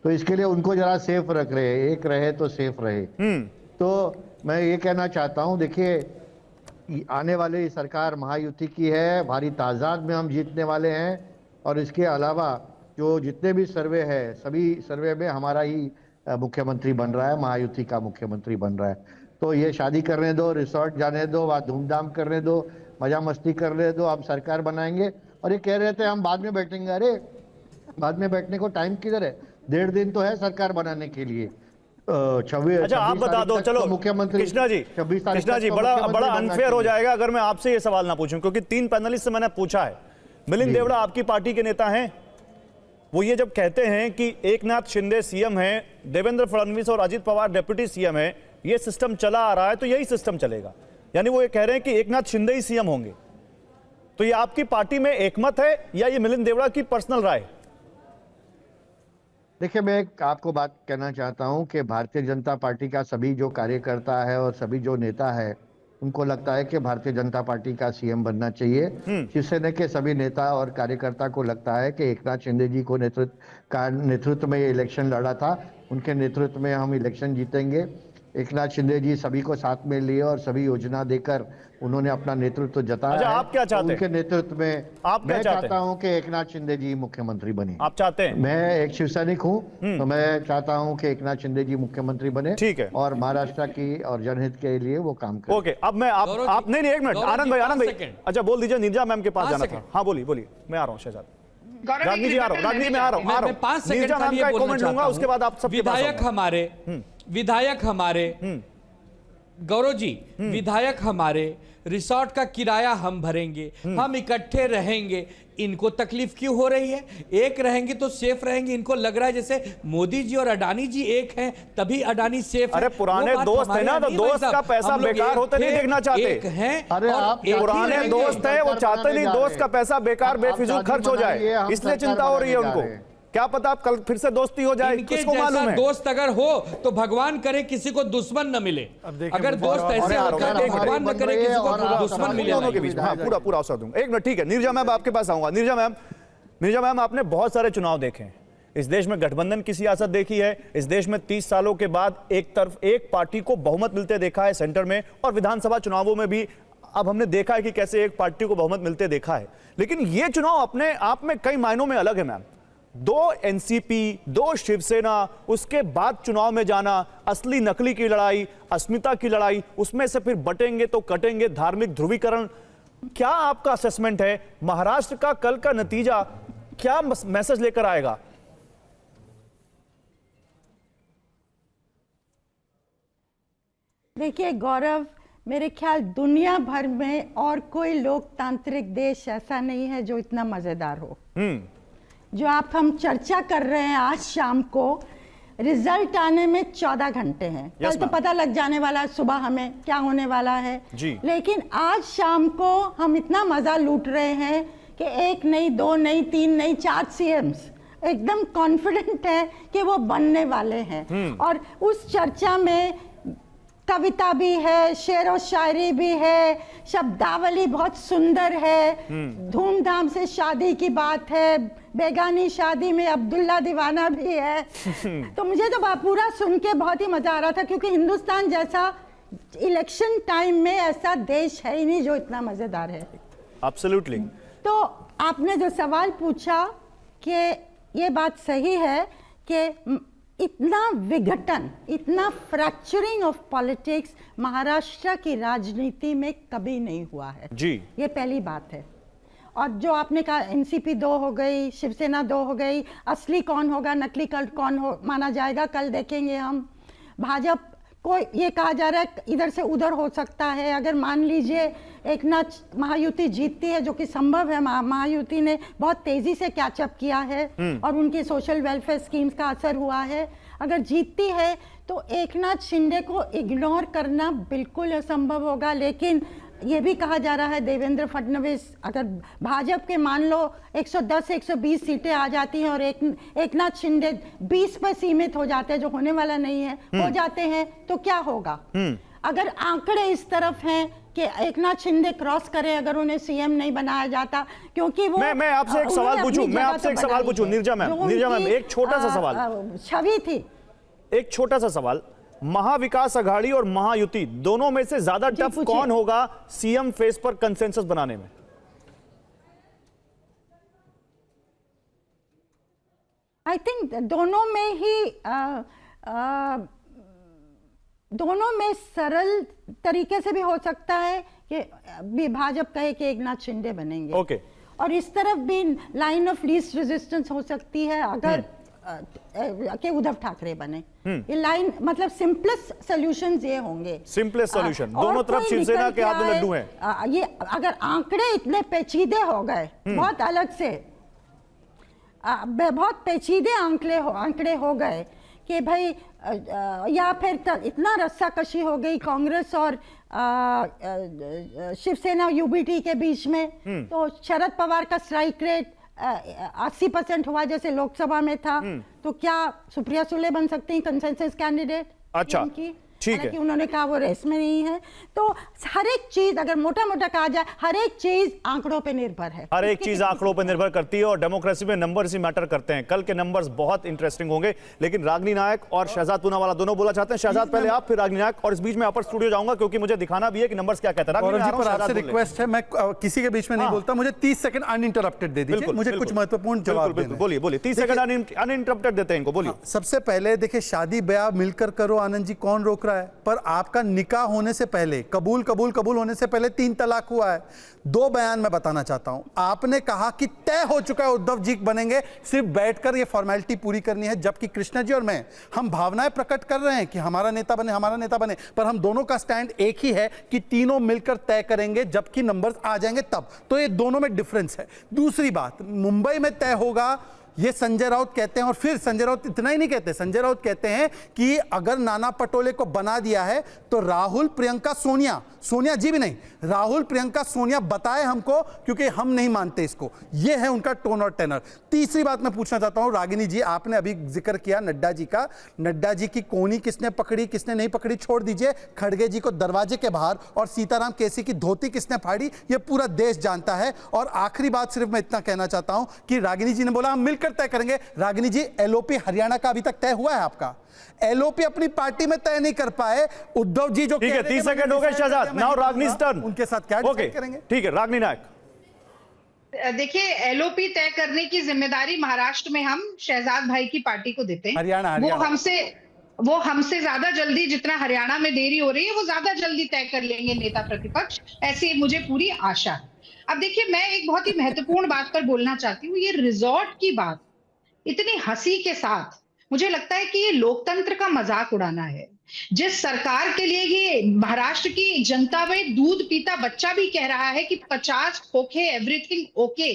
तो इसके लिए उनको जरा सेफ रख रहे, एक रहे तो सेफ रहे। तो मैं ये कहना चाहता हूँ, देखिए आने वाली सरकार महायुति की है, भारी तादाद में हम जीतने वाले हैं। और इसके अलावा जो जितने भी सर्वे है, सभी सर्वे में हमारा ही मुख्यमंत्री बन रहा है, महायुति का मुख्यमंत्री बन रहा है। तो ये शादी करने दो, रिसोर्ट जाने दो, वहाँ धूमधाम करने दो, मजा मस्ती करने दो, हम सरकार बनाएंगे। और ये कह रहे थे हम बाद में बैठेंगे, अरे बाद में बैठने को टाइम किधर है? 1.5 दिन तो है सरकार बनाने के लिए। 26 अच्छा, आप बता दो, चलो मुख्यमंत्री कृष्णा जी, बड़ा अनफेयर हो जाएगा अगर मैं आपसे ये सवाल ना पूछूं, क्योंकि 3 पैनलिस्ट से मैंने पूछा है। मिलिंद देवड़ा आपकी पार्टी के नेता हैं, वो ये जब कहते हैं कि एकनाथ शिंदे सीएम हैं, देवेंद्र फडणवीस और अजित पवार डिप्टी सीएम हैं, ये सिस्टम चला आ रहा है तो यही सिस्टम चलेगा, यानी वो ये कह रहे हैं कि एकनाथ शिंदे ही सीएम होंगे, तो ये आपकी पार्टी में एकमत है या ये मिलिंद देवड़ा की पर्सनल राय? देखिए, मैं आपको बात कहना चाहता हूं कि भारतीय जनता पार्टी का सभी जो कार्यकर्ता है और सभी जो नेता है, उनको लगता है कि भारतीय जनता पार्टी का सीएम बनना चाहिए। शिवसेना के सभी नेता और कार्यकर्ता को लगता है कि एकनाथ शिंदे जी को नेतृत्व में ये इलेक्शन लड़ा था, उनके नेतृत्व में हम इलेक्शन जीतेंगे। एकनाथ शिंदे जी सभी को साथ में लिए और सभी योजना देकर उन्होंने अपना नेतृत्व जताया। अच्छा, आप क्या चाहते हैं? उनके नेतृत्व में मैं चाहता हूं कि एकनाथ शिंदे जी मुख्यमंत्री बने। आप चाहते हैं? मैं एक शिवसैनिक हूं, तो मैं चाहता हूं कि एकनाथ शिंदे जी मुख्यमंत्री बने। ठीक है। और महाराष्ट्र की और जनहित के लिए वो काम करें। ओके, अब मैं आप नहीं, एक मिनट, आनंद भाई, अच्छा बोल दीजिए, नीरजा मैम के पास जाना था। हाँ बोलिए, मैं आ रहा हूँ शहजाद। राजनीति जी आ रहा हूँ, राजनीति में आ रहा हूँ। 5 सेकंड का कमेंट लूंगा, उसके बाद आप सब विधायक हमारे गौरव जी, विधायक हमारे, रिसोर्ट का किराया हम भरेंगे, हम इकट्ठे रहेंगे, इनको तकलीफ क्यों हो रही है? एक रहेंगे तो सेफ रहेंगे। इनको लग रहा है जैसे मोदी जी और अडानी जी एक हैं तभी अडानी सेफ है। अरे पुराने दोस्त है ना, तो दोस्त का पैसा बेकार होते नहीं देखना चाहते। एक हैं, अरे आप पुराने दोस्त है, वो चाहते नहीं दोस्त का पैसा बेकार बेफिजूल खर्च हो जाए, इसलिए चिंता हो रही है उनको। क्या पता आप कल फिर से दोस्ती हो जाए, किसको मालूम है? दोस्त अगर हो तो भगवान करे किसी को दुश्मन न मिले। अगर दोस्त ऐसे होते हैं तो भगवान न करे किसी को दुश्मन मिले। दोनों के बीच में पूरा अवसर दूंगा। एक मिनट, ठीक है, नीरजा मैम आपके पास आऊंगा। नीरजा मैम, आपने बहुत सारे चुनाव देखे हैं, इस देश में गठबंधन की सियासत देखी है, इस देश में 30 सालों के बाद एक तरफ एक पार्टी को बहुमत मिलते देखा है सेंटर में, और विधानसभा चुनावों में भी अब हमने देखा है कि कैसे एक पार्टी को बहुमत मिलते देखा है। लेकिन ये चुनाव अपने आप में कई मायनों में अलग है मैम। 2 एनसीपी, 2 शिवसेना, उसके बाद चुनाव में जाना, असली नकली की लड़ाई, अस्मिता की लड़ाई, उसमें से फिर बटेंगे तो कटेंगे, धार्मिक ध्रुवीकरण। क्या आपका असेसमेंट है महाराष्ट्र का कल का नतीजा क्या मैसेज लेकर आएगा? देखिए गौरव, मेरे ख्याल दुनिया भर में और कोई लोकतांत्रिक देश ऐसा नहीं है जो इतना मजेदार हो। जो हम चर्चा कर रहे हैं आज शाम को, रिजल्ट आने में 14 घंटे हैं। कल तो पता लग जाने वाला है सुबह हमें क्या होने वाला है जी। लेकिन आज शाम को हम इतना मजा लूट रहे हैं कि 1 नहीं, 2 नहीं, 3 नहीं, 4 सीएम्स एकदम कॉन्फिडेंट है कि वो बनने वाले हैं। और उस चर्चा में कविता भी है, शेर और शायरी भी है, शब्दावली बहुत सुंदर है, धूमधाम से शादी की बात है, बेगानी शादी में अब्दुल्ला दीवाना भी है। तो मुझे तो पूरा सुन के बहुत ही मजा आ रहा था, क्योंकि हिंदुस्तान जैसा इलेक्शन टाइम में ऐसा देश है ही नहीं जो इतना मजेदार है। एब्सोल्युटली। तो आपने जो सवाल पूछा कि ये बात सही है कि इतना विघटन, इतना फ्रैक्चरिंग ऑफ पॉलिटिक्स महाराष्ट्र की राजनीति में कभी नहीं हुआ है जी। ये पहली बात है। और जो आपने कहा एनसीपी 2 हो गई, शिवसेना 2 हो गई, असली कौन होगा, नकली कौन हो माना जाएगा, कल देखेंगे हम। भाजपा को ये कहा जा रहा है इधर से उधर हो सकता है। अगर मान लीजिए एक नाथ महायुति जीतती है, जो कि संभव है, महायुति ने बहुत तेजी से कैचअप किया है और उनकी सोशल वेलफेयर स्कीम्स का असर हुआ है। अगर जीतती है तो एक नाथ शिंदे को इग्नोर करना बिल्कुल असंभव होगा। लेकिन ये भी कहा जा रहा है देवेंद्र फडणवीस, अगर भाजपा के मान लो 110-120 सीटें आ जाती हैं और एक नाथ शिंदे 20 पर सीमित हो जाते हैं, जो होने वाला नहीं है, हो जाते हैं, तो क्या होगा? अगर आंकड़े इस तरफ हैं कि एक नाथ शिंदे क्रॉस करें, अगर उन्हें सीएम नहीं बनाया जाता, क्योंकि वो मैं आपसे एक सवाल पूछूं निर्जा मैम, एक छोटा सा सवाल, छवि थी। एक छोटा सा सवाल, महाविकास आघाड़ी और महायुति दोनों में से ज्यादा टफ कौन होगा सीएम फेस पर कंसेंसस बनाने में? आई थिंक दोनों में ही दोनों में सरल तरीके से भी हो सकता है कि भाजपा कहे कि एक नाथ शिंदे बनेंगे। ओके। और इस तरफ भी लाइन ऑफ लीस्ट रेजिस्टेंस हो सकती है अगर कि उद्धव ठाकरे बने। ये लाइन मतलब सिंपलेस्ट सॉल्यूशंस ये होंगे। सिंपलेस्ट सॉल्यूशन, दोनों तरफ शिवसेना के हाथ में लड्डू हैं। ये अगर आंकड़े इतने पेचीदे हो गए, बहुत अलग से बहुत पेचीदे आंकड़े हो गए कि भाई या फिर इतना रस्साकशी हो गई कांग्रेस और शिवसेना यूबीटी के बीच में, तो शरद पवार का स्ट्राइक रेट 80% हुआ जैसे लोकसभा में था, तो क्या सुप्रिया सुले बन सकती हैं कंसेंसस कैंडिडेट? अच्छा, ठीक है। कि उन्होंने कहा वो रेस में नहीं है। तो हर एक चीज अगर मोटा मोटा कहा जाए, हर एक चीज आंकड़ों पे निर्भर है। हर एक चीज आंकड़ों पे निर्भर करती है और डेमोक्रेसी में नंबर्स ही मैटर करते हैं। कल के नंबर्स बहुत इंटरेस्टिंग होंगे। लेकिन रागिनी नायक और शहजाद पूनावाला दोनों बोला चाहते हैं। शहजाद पहले आप, फिर रागिनी नायक, और इस बीच में अपर स्टूडियो जाऊंगा क्योंकि मुझे दिखाना भी है कि नंबर्स क्या कहते हैं। आपसे रिक्वेस्ट है, मैं किसी के बीच में नहीं बोलता, मुझे 30 सेकंड अनइंटरप्टेड दे दीजिए, मुझे कुछ महत्वपूर्ण जवाब देना है। बोलिए 30 सेकंड अनइंटरप्टेड देते हैं इनको, बोलिए। सबसे पहले देखिए, शादी ब्याह मिलकर करो आनंद जी, कौन रोक रहा है? पर आपका निकाह होने से पहले, कबूल होने से पहले 3 तलाक हुआ है। 2 बयान मैं बताना चाहता हूं। आपने कहा कि तय हो चुका है उद्धव जी बनेंगे, सिर्फ बैठकर ये फॉर्मेलिटी पूरी करनी है, जबकि कृष्णा जी और मैं, हम भावनाएं प्रकट कर रहे हैं कि हमारा नेता बने, पर हम दोनों का स्टैंड एक ही है कि तीनों मिलकर तय करेंगे, जबकि नंबर्स आ जाएंगे तब। तो ये दोनों में डिफरेंस है। दूसरी बात, मुंबई में तय होगा ये संजय राउत कहते हैं, और फिर संजय राउत इतना ही नहीं कहते, संजय राउत कहते हैं कि अगर नाना पटोले को बना दिया है तो राहुल प्रियंका सोनिया जी भी नहीं, राहुल प्रियंका सोनिया बताए हमको, क्योंकि हम नहीं मानते इसको। ये है उनका टोन और टेनर। तीसरी बात मैं पूछना चाहता हूं रागिनी जी, आपने अभी जिक्र किया नड्डा जी का, नड्डा जी की कोनी किसने पकड़ी किसने नहीं पकड़ी छोड़ दीजिए, खड़गे जी को दरवाजे के बाहर और सीताराम केसी की धोती किसने फाड़ी ये पूरा देश जानता है। और आखिरी बात सिर्फ मैं इतना कहना चाहता हूं कि रागिनी जी ने बोला हम मिलकर तय करेंगे। रागिनी जी, एलओपी हरियाणा का अभी तक तय हुआ है आपका? एलओपी अपनी पार्टी में तय नहीं कर पाए। उद्धव जी जो ठीक है, 30 सेकंड हो गए शहजाद, नाउ रागिनी's turn, उनके साथ क्या डिसाइड करेंगे? ठीक है, रागिनी नायक। देखिए, एलओपी तय करने की जिम्मेदारी महाराष्ट्र में हम शहजाद भाई की पार्टी को देते हैं। हरियाणा वो हमसे ज्यादा जल्दी, जितना हरियाणा में देरी हो रही है, वो ज्यादा जल्दी तय कर लेंगे नेता प्रतिपक्ष, ऐसी मुझे पूरी आशा है। अब देखिए, मैं एक बहुत ही महत्वपूर्ण बात पर बोलना चाहती हूँ। ये रिजॉर्ट की बात इतनी हंसी के साथ, मुझे लगता है कि ये लोकतंत्र का मजाक उड़ाना है। जिस सरकार के लिए ये महाराष्ट्र की जनता में दूध पीता बच्चा भी कह रहा है कि 50 खोखे एवरीथिंग ओके,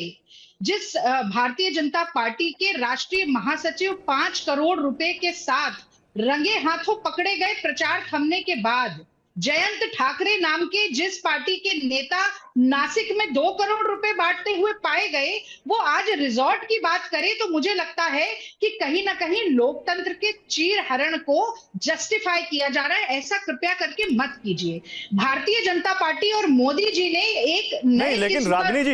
जिस भारतीय जनता पार्टी के राष्ट्रीय महासचिव 5 करोड़ रुपए के साथ रंगे हाथों पकड़े गए प्रचार थमने के बाद, जयंत ठाकरे नाम के जिस पार्टी के नेता नासिक में 2 करोड़ रुपए बांटते हुए पाए गए, वो आज रिजॉर्ट की बात करें तो मुझे लगता है कि कहीं ना कहीं लोकतंत्र के चीर हरण को जस्टिफाई किया जा रहा है। ऐसा कृपया करके मत कीजिए। भारतीय जनता पार्टी और मोदी जी ने एक नहीं, लेकिन रागिनी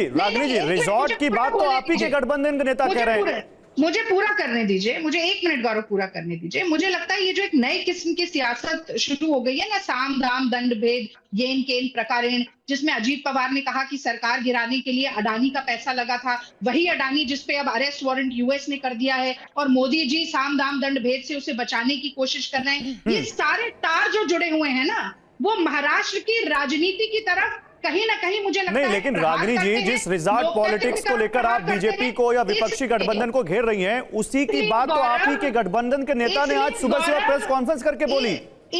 जी रिजॉर्ट की बात तो आप ही के गठबंधन के नेता कह रहे हैं। मुझे पूरा करने दीजिए, मुझे 1 मिनट गौरव पूरा करने दीजिए। मुझे लगता है ये जो एक नई किस्म की सियासत शुरू हो गई है ना, साम दाम दंड भेद येन केन प्रकारेण, जिसमें अजीत पवार ने कहा कि सरकार गिराने के लिए अडानी का पैसा लगा था, वही अडानी जिसपे अब अरेस्ट वारंट यूएस ने कर दिया है, और मोदी जी साम दाम दंड भेद से उसे बचाने की कोशिश कर रहे हैं। ये सारे तार जो जुड़े हुए हैं ना, वो महाराष्ट्र की राजनीति की तरफ कहीं ना कहीं मुझे लगता नहीं, है लेकिन रागिनी जी जिस रिजॉर्ट पॉलिटिक्स को लेकर आप बीजेपी को या विपक्षी गठबंधन को घेर रही हैं, उसी की बात तो आप ही के गठबंधन के नेता ने आज सुबह सुबह प्रेस कॉन्फ्रेंस करके बोली।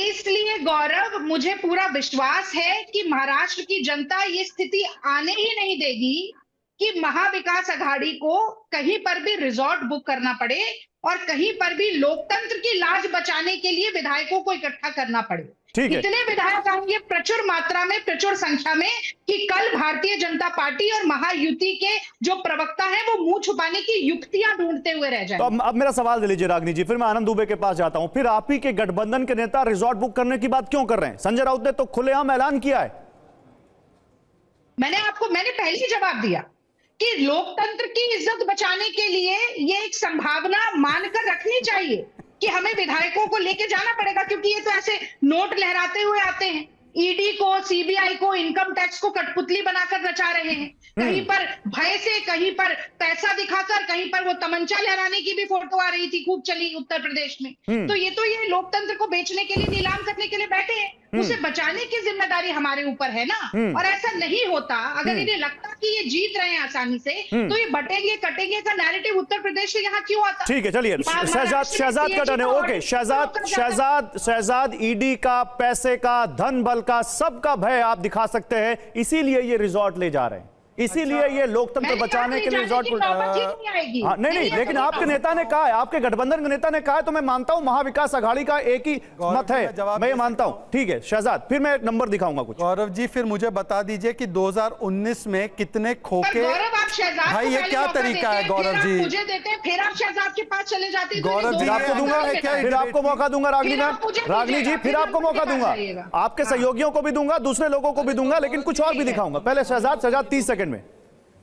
इसलिए गौरव, मुझे पूरा विश्वास है कि महाराष्ट्र की जनता ये स्थिति आने ही नहीं देगी कि महाविकास अघाड़ी को कहीं पर भी रिजॉर्ट बुक करना पड़े और कहीं पर भी लोकतंत्र की लाज बचाने के लिए विधायकों को इकट्ठा करना पड़े। इतने विधायक आएंगे प्रचुर मात्रा में, प्रचुर संख्या में, कि कल भारतीय जनता पार्टी और महायुति के जो प्रवक्ता हैं वो मुंह छुपाने की युक्तियां ढूंढते हुए रह जाएंगे। तो अब मेरा सवाल दे लीजिए रागिनी जी, फिर मैं आनंद दुबे के पास जाता हूं। फिर आप ही के गठबंधन के नेता रिजॉर्ट बुक करने की बात क्यों कर रहे हैं? संजय राउत ने तो खुलेआम ऐलान किया है। मैंने पहले ही जवाब दिया कि लोकतंत्र की इज्जत बचाने के लिए ये एक संभावना मानकर रखनी चाहिए कि हमें विधायकों को लेके जाना पड़ेगा, क्योंकि ये तो ऐसे नोट लहराते हुए आते हैं, ईडी को, सीबीआई को, इनकम टैक्स को कठपुतली बनाकर नचा रहे हैं, कहीं पर भय से, कहीं पर पैसा दिखाकर, कहीं पर वो तमंचा लहराने की भी फोटो आ रही थी, खूब चली उत्तर प्रदेश में। तो ये लोकतंत्र को बेचने के लिए, नीलाम करने के लिए बैठे हैं। उसे बचाने की जिम्मेदारी हमारे ऊपर है ना। और ऐसा नहीं होता, अगर इन्हें लगता कि ये जीत रहे हैं आसानी से, तो ये बटेंगे कटेंगे का नैरेटिव उत्तर प्रदेश से यहाँ क्यों आता? ठीक है, चलिए शहजाद का टर्न है। ओके, शहजाद ईडी का, पैसे का, धन बल का, सबका भय आप दिखा सकते हैं, इसीलिए ये रिजॉर्ट ले जा रहे हैं, इसीलिए ये लोकतंत्र बचाने के लिए रिजॉर्ट नहीं, लेकिन आपके नेता ने कहा है, आपके गठबंधन के नेता ने कहा है, तो मैं मानता हूं महाविकास अघाड़ी का एक ही मत है, मैं ये मानता हूं। ठीक है शहजाद, फिर मैं नंबर दिखाऊंगा कुछ। गौरव जी, फिर मुझे बता दीजिए कि 2019 में कितने खोखे, भाई ये क्या तरीका है गौरव जी? मुझे देते हैं, फिर आप शहजाद के पास चले जाते हैं। गौरव जी आपको दूंगा, फिर आपको मौका दूंगा रागिनी जी, फिर आपको मौका दूंगा, आपके सहयोगियों को भी दूंगा, दूसरे लोगों को भी दूंगा, लेकिन कुछ और भी दिखाऊंगा। पहले शहजाद 30 सेकंड में।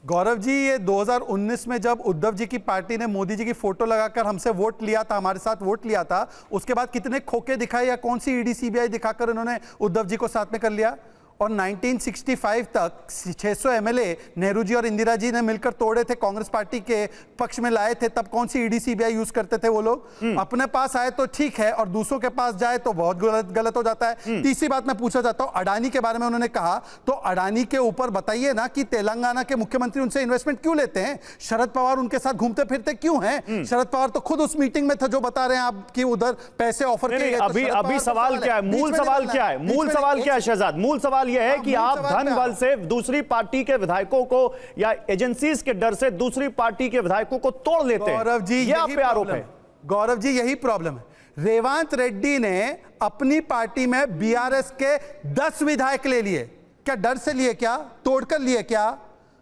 गौरव जी, ये 2019 में जब उद्धव जी की पार्टी ने मोदी जी की फोटो लगाकर हमसे वोट लिया था, हमारे साथ वोट लिया था, उसके बाद कितने खोखे दिखाए या कौन सी ईडी सीबीआई दिखाकर उन्होंने उद्धव जी को साथ में कर लिया? और 1965 तक 600 एमएलए नेहरू जी और इंदिरा जी ने मिलकर तोड़े थे, कांग्रेस पार्टी के पक्ष में लाए थे। तब कौन सी ईडी सीबीआई यूज करते थे वो लोग? अपने पास आए तो ठीक है, और दूसरों के पास जाए तो बहुत गलत हो जाता है। तीसरी बात मैं पूछना चाहता हूं, अडानी के बारे में उन्होंने कहा, तो अडानी के ऊपर बताइए ना कि तेलंगाना के मुख्यमंत्री उनसे इन्वेस्टमेंट क्यों लेते हैं? शरद पवार उनके साथ घूमते फिरते क्यों हैं? शरद पवार तो खुद उस मीटिंग में था जो बता रहे हैं आप कि उधर पैसे ऑफर किए गए। अभी सवाल क्या है? मूल सवाल क्या है? मूल सवाल क्या है शहजाद? मूल सवाल यह है कि आप धन बल से दूसरी पार्टी के विधायकों को या एजेंसीज के डर से दूसरी पार्टी के विधायकों को तोड़ लेते हैं। गौरव जी, ये आप पे आरोप है। गौरव जी, यही प्रॉब्लम है। रेवंत रेड्डी ने अपनी पार्टी में बीआरएस के 10 विधायक ले लिए। क्या डर से लिए? क्या तोड़कर लिए? क्या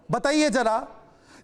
बताइए जरा।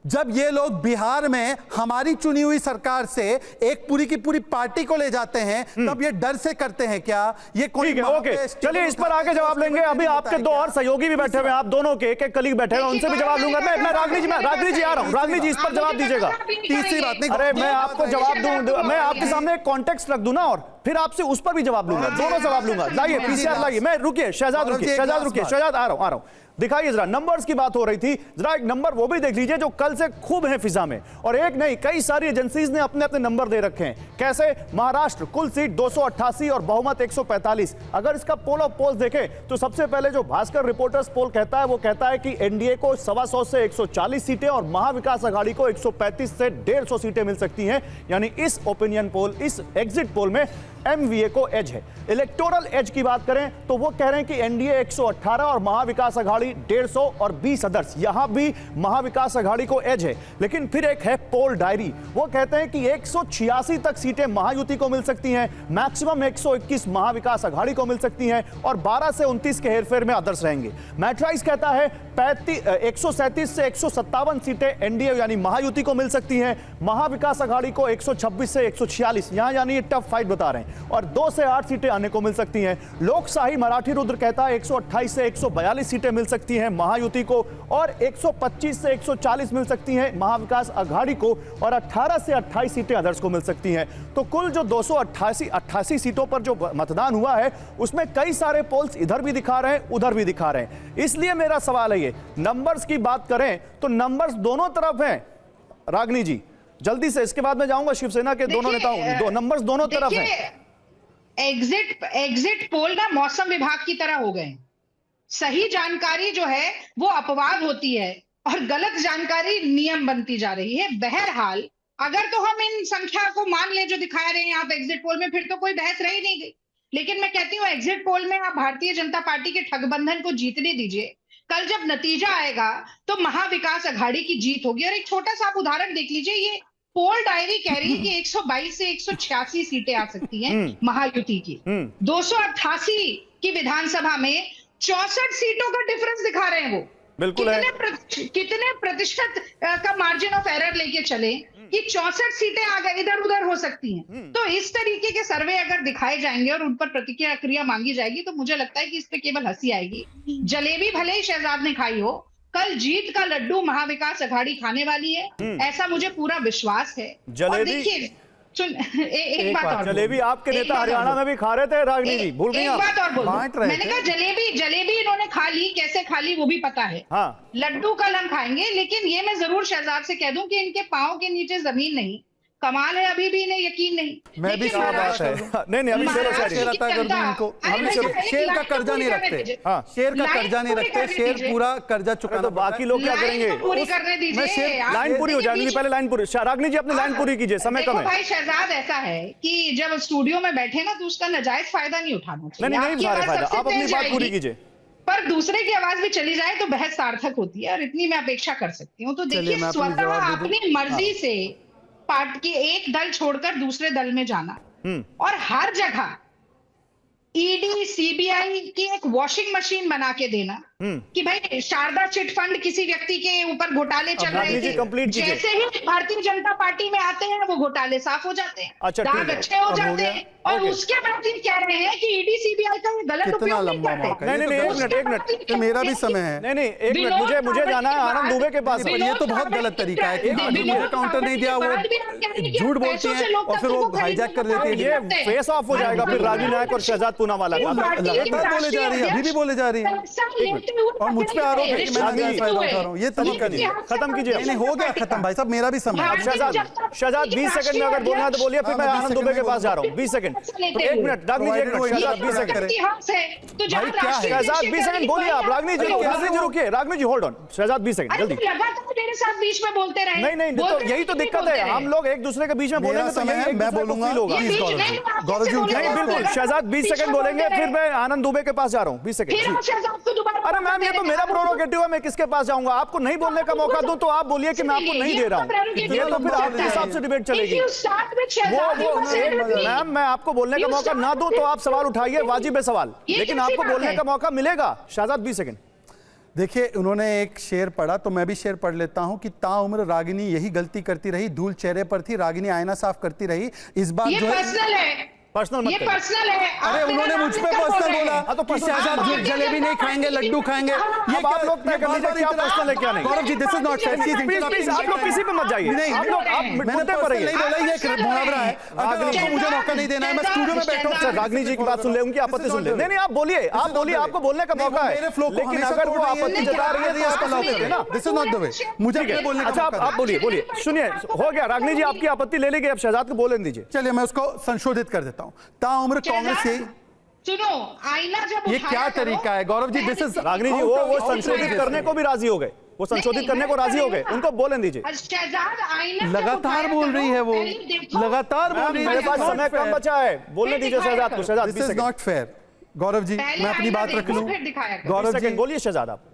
जब ये लोग बिहार में हमारी चुनी हुई सरकार से एक पूरी की पूरी पार्टी को ले जाते हैं, तब ये डर से करते हैं क्या? ये कोई ओके, चलिए इस पर आगे जवाब लेंगे। अभी आपके दो और सहयोगी भी बैठे हुए हैं, आप दोनों के एक कलीग बैठे हैं, उनसे भी जवाब लूंगा। मैं रागिनी जी आ रहा हूं। रागिनी जी, इस पर जवाब दीजिएगा। तीसरी बात नहीं, अरे मैं आपको जवाब दूं, मैं आपके सामने एक कॉन्टेक्स्ट रख दूं ना, और फिर आपसे उस पर भी जवाब लूंगा। दोनों जवाब लूंगा। लाइए पीसीआर लाइए। मैं रुकिए शहजाद, रुकिए शहजाद, आ रहा हूं। दिखाइए जरा, नंबर्स की बात हो रही थी, जरा एक नंबर वो भी देख लीजिए जो कल से खूब है फिजा में, और एक नहीं कई सारी एजेंसीज ने अपने अपने नंबर दे रखे हैं। कैसे? महाराष्ट्र कुल सीट 288 और बहुमत 145। अगर इसका पोल ऑफ पोल्स देखें तो सबसे पहले जो भास्कर रिपोर्टर्स पोल कहता है, वो कहता है कि एनडीए को 125 से 140 सीटें और महाविकास अघाड़ी को 135 से 150 सीटें मिल सकती हैं। यानी इस ओपिनियन पोल, इस एग्जिट पोल में MVA को एज है। इलेक्टोरल एज की बात करें तो वो कह रहे हैं कि एनडीए 118 और महाविकास अघाड़ी 150 और 20 अदर्स, यहां भी महाविकास अघाड़ी को एज है। लेकिन फिर एक है पोल डायरी, वो कहते हैं कि 186 तक सीटें महायुति को मिल सकती हैं, मैक्सिमम 121 महाविकास अघाड़ी को मिल सकती हैं और 12 से 29 के हेरफेर में अदर्स रहेंगे। मैट्राइज कहता है 137 से 157 सीटें एनडीए यानी महायुति को मिल सकती हैं, महाविकास अघाड़ी को 126 से 146, यहां यानी ये टफ फाइट बता रहे हैं, और 2 से 8 सीटें अन्य को मिल सकती हैं। लोकशाही मराठी रुद्र कहता है 128 से 142 सीटें मिल सकती हैं महायुति को और 125 से 140 मिल सकती हैं महाविकास अघाड़ी को और 18 से 28 सीटें अदर्स को मिल सकती हैं। तो कुल जो 288 सीटों पर जो मतदान हुआ है उसमें कई सारे पोल्स इधर भी दिखा रहे हैं उधर भी दिखा रहे हैं। इसलिए मेरा सवाल है ये, नंबर्स की बात करें तो नंबर्स दोनों तरफ हैं। रागनी जी जल्दी से, इसके बाद मैं जाऊंगा शिवसेना के दोनों नेताओं, नंबर्स दोनों तरफ हैं। एग्जिट पोल ना मौसम विभाग की तरह हो गए। सही जानकारी जो है वो अपवाद होती है और गलत जानकारी नियम बनती जा रही है। बहरहाल अगर तो हम इन संख्या को मान लें जो दिखा रहे हैं आप एग्जिट पोल में, फिर तो कोई बहस रह ही नहीं गई। लेकिन मैं कहती हूँ एग्जिट पोल में आप भारतीय जनता पार्टी के ठगबंधन को जीतने दीजिए। कल जब नतीजा आएगा तो महाविकास अघाड़ी की जीत होगी। और एक छोटा सा आप उदाहरण देख लीजिए, ये पोल डायरी कह रही है कि 122 से 186 सीटें आ सकती हैं महायुति की। 288 की विधानसभा में 64 सीटों का डिफरेंस दिखा रहे हैं वो। बिल्कुल कितने प्रतिशत का मार्जिन ऑफ एरर लेके चले कि 64 सीटें आ गए इधर उधर हो सकती हैं। तो इस तरीके के सर्वे अगर दिखाए जाएंगे और उन पर प्रतिक्रिया मांगी जाएगी तो मुझे लगता है कि इस पे केवल हंसी आएगी। जलेबी भले ही शहजाद ने खाई हो, कल जीत का लड्डू महाविकास अघाड़ी खाने वाली है, ऐसा मुझे पूरा विश्वास है। और देखिए एक बात और, जलेबी आपके नेता हरियाणा में भी खा रहे थे रागनी जी, भूल गई? एक बात और बोल, मैंने कहा जलेबी इन्होंने खा ली, कैसे खा ली वो भी पता है। हाँ। लड्डू कल हम खाएंगे, लेकिन ये मैं जरूर शहजाद से कह दूं कि इनके पांव के नीचे जमीन नहीं। कमाल है, अभी भी इन्हें यकीन नहीं। मैं भी नहीं अभी शेर का कर्जा नहीं रखते, शेर का कर्जा नहीं रखते, शेर पूरा कर्जा चुका। तो बाकी लोग क्या करेंगे? पूरी करने दीजिए, लाइन पूरी हो जाएगी, पहले लाइन पूरी। रागनी जी अपनी लाइन पूरी कीजिए, समय कम है। भाई शहजाद ऐसा है कि जब स्टूडियो में बैठे ना तो उसका नाजायज फायदा नहीं उठाना चाहिए। नहीं उठा रहे फायदा, आप अपनी बात पूरी कीजिए। पर दूसरे की आवाज भी चली जाए तो बहस सार्थक होती है और इतनी मैं अपेक्षा कर सकती हूँ। तो देखिए स्वतः अपनी मर्जी से पार्टी के एक दल छोड़कर दूसरे दल में जाना और हर जगह ईडी सीबीआई की एक वॉशिंग मशीन बना के देना कि भाई शारदा चिट फंड किसी व्यक्ति के ऊपर घोटाले चल रहे थे, जैसे ही भारतीय जनता पार्टी में आते हैं वो घोटाले साफ हो जाते हैं, दाग अच्छे हो जाते हैं। और उसके बाद ये कह रहे हैं कि ईडी सीबीआई का ये गलत उपयोग नहीं करते। नहीं एक मिनट मेरा भी समय है। नहीं एक मिनट, मुझे जाना है आनंद दुबे के पास। ये तो बहुत गलत तरीका है कि मुझे काउंटर नहीं दिया, वो झूठ बोलती हैं और फिर वो हाईजैक कर देती है। ये फेस ऑफ हो जाएगा फिर राजू नायक और शहजाद पूनावाला का। लगातार बोले जा रही है, अभी भी बोले जा रही है और मुझ पे आरोप है कि मैं नाजायज फायदा उठा रहा हूं। ये तरीका नहीं, खत्म कीजिए। नहीं हो गया खत्म भाई साहब, मेरा भी समय। शहजाद 20 सेकंड में अगर बोलना है तो बोलिए, फिर मैं आनंद दुबे के पास जा रहा हूँ। 20 सेकंड, एक मिनट रागनी जी, एक minute Shahzad 20 second. Shahzad 20 second बोलिए आप। रागनी जी रुकिए, Ragini ji hold on. Shahzad 20 second जल्दी। मेरे साथ बीच में बोलते रहे। नहीं तो यही तो दिक्कत है, हम लोग एक दूसरे के बीच में बोलेंगे तो यही मैं बोलूंगा। गौरव जी बिल्कुल शहजाद 20 सेकंड बोलेंगे, फिर मैं आनंद दुबे के पास जा रहा हूँ। 20 सेकंड। अरे मैम ये तो मेरा प्रोरोगेटिव है, मैं किसके पास जाऊंगा? आपको नहीं बोलने का मौका दूं तो आप बोलिए कि मैं आपको नहीं दे रहा हूं। ये तो फिर आपके हिसाब से डिबेट चलेगी। मैम मैं आपको बोलने का मौका ना दूं तो आप सवाल उठाइए, वाजिब है सवाल, लेकिन आपको बोलने का मौका मिलेगा। शहजाद 20 सेकंड। देखिए उन्होंने एक शेर पढ़ा तो मैं भी शेर पढ़ लेता हूं कि ताउम्र रागिनी यही गलती करती रही, धूल चेहरे पर थी, रागिनी आईना साफ करती रही। इस बात जो है पर्सनल ये पर्सनल है। अरे उन्होंने मुझ पे पर्सनल बोला तो शहजाद जलेबी नहीं खाएंगे, लड्डू खाएंगे। ये आप लोग तय कर लीजिए क्या पर्सनल है क्या नहीं। Gaurav ji this is not fair. Please आप लोग किसी पे मत जाइए। नहीं आप मुद्दे पर रहिए। नहीं बोला, ये एक मुहावरा है। अगर आपको मुझे मौका नहीं देना है, मैं स्टूडियो में बैठा हूं। रागनी जी की बात सुन ले, उनकी आपत्ति सुन ले। नहीं आप बोलिए, आपको बोलने का मौका है, लेकिन अगर वो आपत्ति जता रही है तो आप अलाउ करिए ना। दिस इज नॉट द वे। मुझे अपने बोलने का अच्छा आप बोलिए। सुनिए हो गया, रागनी जी आपकी आपत्ति ले लेंगे, अब शहजाद को बोलने दीजिए। चलिए मैं उसको संशोधित कर देता हूं। ताउम्र कांग्रेस यही सुनो आईना जब ये क्या तरीका है? गौरव जी दिस इज रागनी जी वो संशोधित करने को भी राजी हो गए। वो संशोधित करने को राजी हो गए, उनको बोलने दीजिए। शहजाद आईना लगातार बोल रही है वो, लगातार बोल रही है। मेरे पास समय कम बचा है, बोलने दीजिए शहजाद को। Shehzad this is not fair. Gaurav ji, मैं अपनी बात रख लूं। गौरव जी बोलिए शहजाद आप।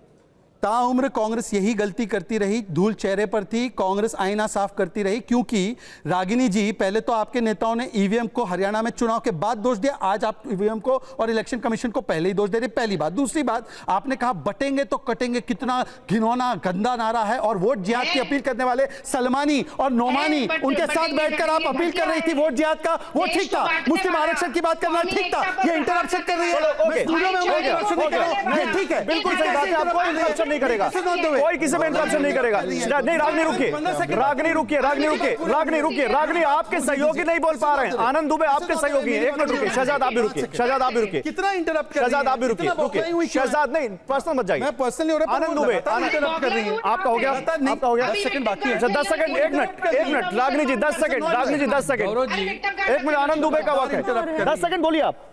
ताउम्र कांग्रेस यही गलती करती रही, धूल चेहरे पर थी, कांग्रेस आईना साफ करती रही, क्योंकि रागिनी जी पहले तो आपके नेताओं ने ईवीएम को हरियाणा में चुनाव के बाद दोष दिया, आज आप ईवीएम को और इलेक्शन कमीशन को पहले ही दोष दे रहे। पहली बात। दूसरी बात, आपने कहा बटेंगे तो कटेंगे, कितना घिनौना गंदा नारा है। और वोट जिहाद की अपील करने वाले सलमानी और नोमानी, उनके साथ बैठकर आप अपील कर रही थी वोट जिहाद का, वो ठीक था। मुस्लिम आरक्षण की बात करना ठीक था, ये इंटरप्शन कर रही है। मैं स्टूडियो में हूं, ठीक है, बिल्कुल सही बात है। आपको इंटरप्शन नहीं करेगा, कोई किसी में इंटरप्शन नहीं करेगा। नहीं, रागनी रुकिए, रागनी रुकिए, रागनी रुकिए, रागनी रुकिए, रागनी आपके सहयोगी नहीं बोल पा रहे हैं। आनंद दुबे आपके सहयोगी हैं। एक मिनट रुकिए, शहजाद आप भी रुकिए, शहजाद आप भी रुकिए। कितना इंटरप्ट कर रही है? शहजाद आप भी रुकिए, रुकिए। शहजाद नहीं, पर्सनल मत जाइए। मैं पर्सनली हो रहा हूं। आनंद दुबे इंटरप्ट कर रही है। आपका हो गया, आपका हो गया। 10 सेकंड बाकी है। 10 सेकंड, एक मिनट रागनी जी 10 सेकंड, रागनी जी 10 सेकंड, एक मिनट। आनंद दुबे का वक्त है, 10 सेकंड बोलिए आप।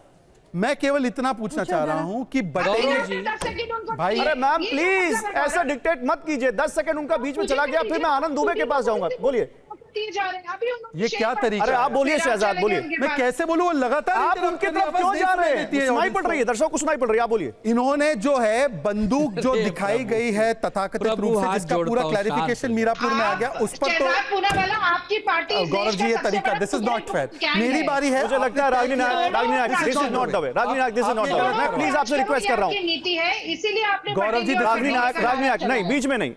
मैं केवल इतना पूछना चाह रहा हूं कि बटेंगे भाई। अरे मैम प्लीज ऐसा डिक्टेट मत कीजिए। 10 सेकंड उनका बीच में चला गया, फिर मैं आनंद दुबे के पास जाऊंगा। बोलिए। ये क्या तरीका? अरे आप बोलिए शहजाद, बोलिए। मैं कैसे बोलूं? वो लगातार आप उनकी तरफ क्यों जा रहे हैं? सुनाई पड़ रही है, दर्शकों को सुनाई पड़ रही है। आप बोलिए। इन्होंने जो है बंदूक जो दिखाई गई है तथाकथित रूप से, जिसका पूरा क्लैरिफिकेशन मीरापुर में आ गया, उस पर तो आपकी पार्टी गौरव जी ये तरीका, दिस इज नॉट फेयर। मेरी बारी है। मुझे लगता है Ragini Nayak, this is not the way. Ragini Nayak, this is not the way. मैं प्लीज आपसे रिक्वेस्ट कर रहा हूं। नीति है, इसीलिए आपने गौरव जी, रागनी नायक नहीं, बीच में नहीं।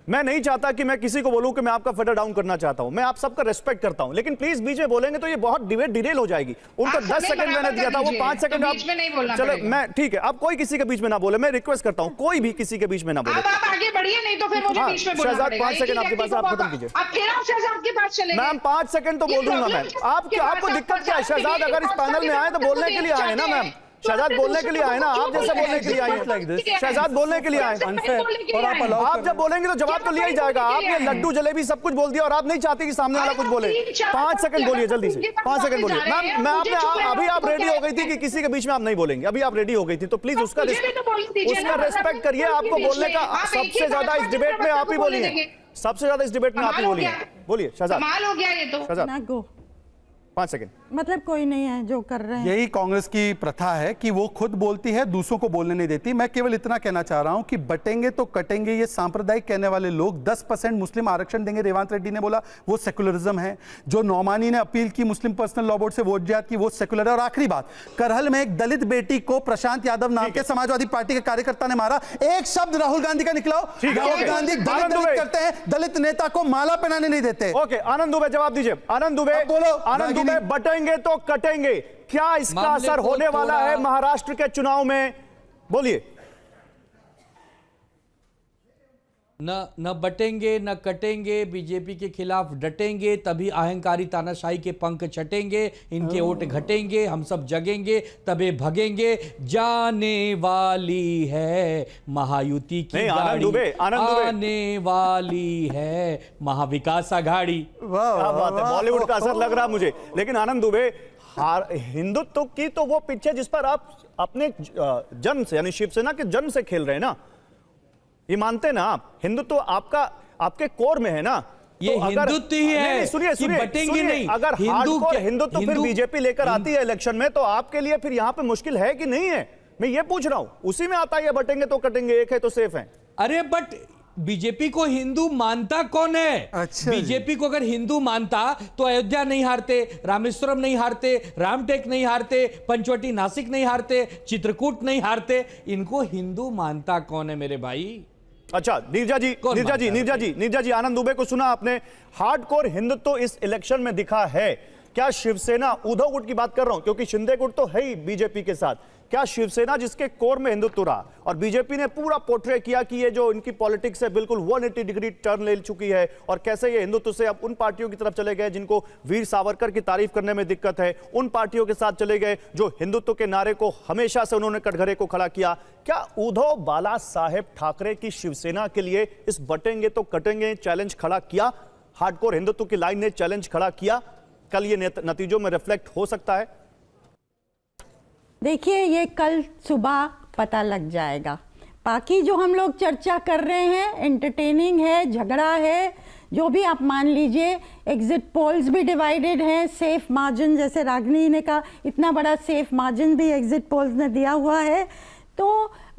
मैं नहीं चाहता कि मैं किसी को बोलूं कि मैं आपका फटर डाउन करना चाहता हूं। मैं आप सबका रिस्पेक्ट करता हूं, लेकिन प्लीज बीच में बोलेंगे तो ये बहुत डिबेट डिटेल हो जाएगी। उनको 10 सेकंड मैंने दिया था, वो 5 सेकंड आप चलो। मैं ठीक है, अब कोई किसी के बीच में ना बोले, मैं रिक्वेस्ट करता हूं, कोई भी किसी के बीच में ना बोले। आप आगे बढ़िए, नहीं तो फिर मुझे बीच में बोलना पड़ेगा। 5 सेकंड आपके पास, आप खत्म कीजिए। अब फिर आप शहजाद के पास चलेंगे। मैम 5 सेकंड तो बोल दूंगा मैम। आपको दिक्कत क्या है? शहजाद अगर इस पैनल में आए तो बोलने के लिए आए ना मैम। शहजाद बोलने के लिए आए ना, आप जैसे बोलने के लिए आए। शहजाद बोलने के लिए आए। और आप जब बोलेंगे तो जवाब तो लिया ही जाएगा। आपने लड्डू जलेबी सब कुछ बोल दिया और आप नहीं चाहती कि सामने वाला कुछ बोले। 5 सेकंड बोलिए, जल्दी से 5 सेकंड बोलिए। मैम मैं आपने अभी आप रेडी हो गई थी कि किसी के बीच में आप नहीं बोलेंगे, अभी आप रेडी हो गई थी, तो प्लीज उसका रिस्पेक्ट करिए। आपको बोलने का सबसे ज्यादा इस डिबेट में आप ही बोलिए, सबसे ज्यादा इस डिबेट में आप ही बोलिए। बोलिए शहजाद। कमाल हो गया ये तो। शहजाद 5 सेकंड। मतलब कोई नहीं है जो कर रहे हैं। यही कांग्रेस की प्रथा है कि वो खुद बोलती है, दूसरों को बोलने नहीं देती। मैं केवल इतना कहना चाह रहा हूं कि बटेंगे तो कटेंगे ये सांप्रदायिक कहने वाले लोग 10% मुस्लिम आरक्षण देंगे, रेवंत रेड्डी ने बोला, वो सेकुलरिज्म है। जो नौमानी ने अपील की मुस्लिम पर्सनल लॉ बोर्ड से वोट जिहाद की, वो सेकुलर है। और आखिरी बात, करहल में एक दलित बेटी को प्रशांत यादव नाम के समाजवादी पार्टी के कार्यकर्ता ने मारा। एक शब्द राहुल गांधी का निकला, राहुल गांधी दलित करते हैं, दलित नेता को माला पहनाने नहीं देते। ओके, आनंद दुबे जवाब दीजिए। आनंद दुबे बोलो। आनंद दुबे, बटेंगे तो कटेंगे, क्या इसका असर होने वाला है महाराष्ट्र के चुनाव में? बोलिए। न बटेंगे न कटेंगे, बीजेपी के खिलाफ डटेंगे, तभी अहंकारी तानाशाही के पंख छटेंगे, इनके वोट घटेंगे, हम सब जगेंगे, तबे भगेंगे। जाने वाली है महायुति की गाड़ी, आने वाली है महाविकास आघाड़ी। क्या बात है, बॉलीवुड का असर लग रहा मुझे। लेकिन आनंद दुबे, हिंदुत्व की तो वो पिच है जिस पर आप अपने जन्म से, यानी शिवसेना के जन्म से खेल रहे हैं ना, ये मानते हैं ना आप? हिंदुत्व आपका आपके कोर में है ना। ये हिंदुत्व ही है। सुनिए बटेंगे नहीं। अगर हिंदुत्व फिर बीजेपी लेकर आती है इलेक्शन में, तो आपके लिए फिर यहाँ पे मुश्किल है कि नहीं है? मैं ये पूछ रहा हूं। उसी में आता है बटेंगे तो कटेंगे, एक है तो सेफ है। अरे बट बीजेपी को हिंदू मानता कौन है? अच्छा, बीजेपी को अगर हिंदू मानता तो अयोध्या नहीं हारते, रामेश्वरम नहीं हारते, रामटेक नहीं हारते, पंचवटी नासिक नहीं हारते, चित्रकूट नहीं हारते। इनको हिंदू मानता कौन है मेरे भाई? अच्छा, नीरजा जी, आनंद दुबे को सुना आपने। हार्डकोर हिंदुत्व इस इलेक्शन में दिखा है क्या? शिवसेना, उद्धव गुट की बात कर रहा हूं क्योंकि शिंदे गुट तो है ही बीजेपी के साथ। क्या शिवसेना जिसके कोर में हिंदुत्व रहा और बीजेपी ने पूरा पोर्ट्रे किया कि ये जो इनकी पॉलिटिक्स है बिल्कुल 180 डिग्री टर्न ले चुकी है, और कैसे ये हिंदुत्व से अब उन पार्टियों की तरफ चले गए जिनको वीर सावरकर की तारीफ करने में दिक्कत है, उन पार्टियों के साथ चले गए जो हिंदुत्व के नारे को हमेशा से उन्होंने कटघरे को खड़ा किया। क्या उद्धव बाला साहेब ठाकरे की शिवसेना के लिए इस बटेंगे तो कटेंगे चैलेंज खड़ा किया? हार्डकोर हिंदुत्व की लाइन ने चैलेंज खड़ा किया? कल ये नतीजों में रिफ्लेक्ट हो सकता है? देखिए, ये कल सुबह पता लग जाएगा। बाकी जो हम लोग चर्चा कर रहे हैं एंटरटेनिंग है, झगड़ा है, जो भी आप मान लीजिए। एग्जिट पोल्स भी डिवाइडेड हैं, सेफ मार्जिन जैसे रागिनी ने कहा, इतना बड़ा सेफ मार्जिन भी एग्जिट पोल्स ने दिया हुआ है। तो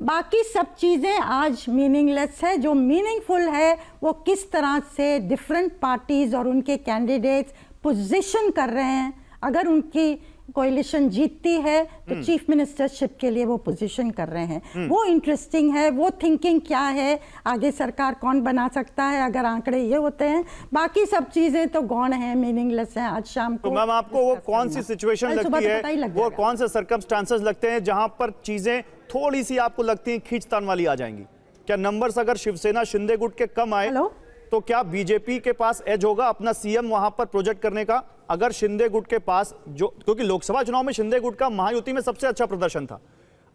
बाकी सब चीज़ें आज मीनिंगलेस है। जो मीनिंगफुल है वो किस तरह से डिफरेंट पार्टीज और उनके कैंडिडेट्स पोजीशन कर रहे हैं। अगर उनकी कोalition जीतती है तो चीफ मिनिस्टरशिप के लिए वो पोजीशन कर रहे हैं, वो इंटरेस्टिंग है। वो थिंकिंग क्या है, आगे सरकार कौन बना सकता है, अगर आंकड़े ये होते हैं। बाकी सब चीजें तो गौण है, मीनिंगलेस है। आज शाम को तो मैम आपको वो कौन सी सिचुएशन लगती है, वो कौन से सर्कमस्टांसेस लगते हैं जहां पर चीजें थोड़ी सी आपको लगती हैं खींचतान वाली आ जाएंगी? क्या नंबर्स अगर शिवसेना शिंदे गुट के कम आए तो क्या बीजेपी के पास एज होगा अपना सीएम वहां पर प्रोजेक्ट करने का? अगर शिंदे गुट के पास जो, क्योंकि लोकसभा चुनाव में शिंदे गुट का महायुति में सबसे अच्छा प्रदर्शन था,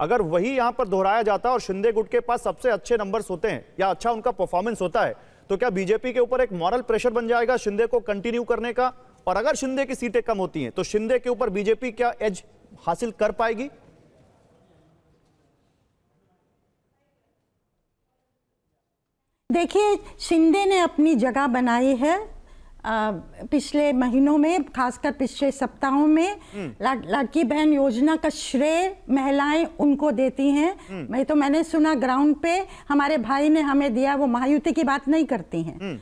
अगर वही यहां पर दोहराया जाता और शिंदे गुट के पास सबसे अच्छे नंबर्स होते हैं या अच्छा उनका परफॉर्मेंस होता है, तो क्या बीजेपी के ऊपर एक मॉरल प्रेशर बन जाएगा शिंदे को कंटिन्यू करने का? और अगर शिंदे की सीटें कम होती हैं तो शिंदे के ऊपर बीजेपी क्या एज हासिल कर पाएगी? देखिए, शिंदे ने अपनी जगह बनाई है पिछले महीनों में, खासकर पिछले सप्ताहों में। लड़की बहन योजना का श्रेय महिलाएं उनको देती हैं। मैंने सुना ग्राउंड पे हमारे भाई ने हमें दिया, वो महायुति की बात नहीं करती हैं।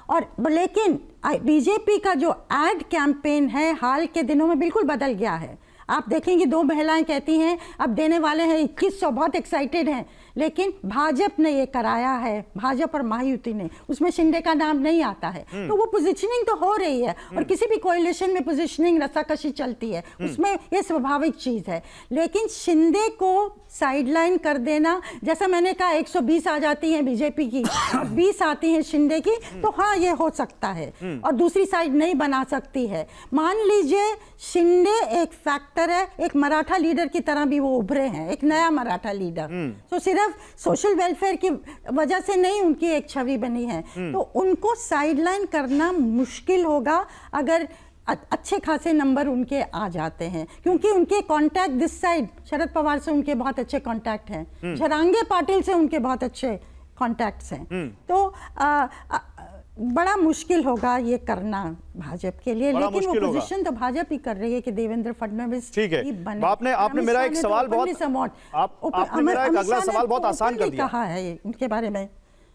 और लेकिन बीजेपी का जो एड कैंपेन है हाल के दिनों में बिल्कुल बदल गया है। आप देखेंगे 2 महिलाएं कहती हैं अब देने वाले हैं 2100, बहुत एक्साइटेड हैं। लेकिन भाजपा ने ये कराया है, भाजपा और महायुति ने, उसमें शिंदे का नाम नहीं आता है। तो वो पोजीशनिंग तो हो रही है, और किसी भी कोalition में पोजीशनिंग रस्साकशी चलती है, उसमें ये स्वाभाविक चीज है। लेकिन शिंदे को साइडलाइन कर देना, जैसा मैंने कहा 120 आ जाती हैं बीजेपी की और 20 आती हैं शिंदे की, तो हाँ ये हो सकता है, और दूसरी साइड नहीं बना सकती है। मान लीजिए शिंदे एक फैक्टर है, एक मराठा लीडर की तरह भी वो उभरे हैं, एक नया मराठा लीडर। तो सिर्फ सोशल वेलफेयर की वजह से नहीं उनकी एक छवि बनी है, तो उनको साइडलाइन करना मुश्किल होगा अगर अच्छे खासे नंबर उनके आ जाते हैं, क्योंकि उनके contact this side, Sharad Pawar से उनके बहुत अच्छे कांटेक्ट हैं, झरांगे पाटिल से उनके बहुत अच्छे कांटेक्ट्स हैं। तो बड़ा मुश्किल होगा ये करना भाजपा के लिए। लेकिन वो पोजीशन तो भाजपा ही कर रही है कि देवेंद्र फडणवीस ठीक है। आपने मेरा एक सवाल आपने मेरा एक अगला सवाल बहुत आसान कर दिया कहा है उनके बारे में।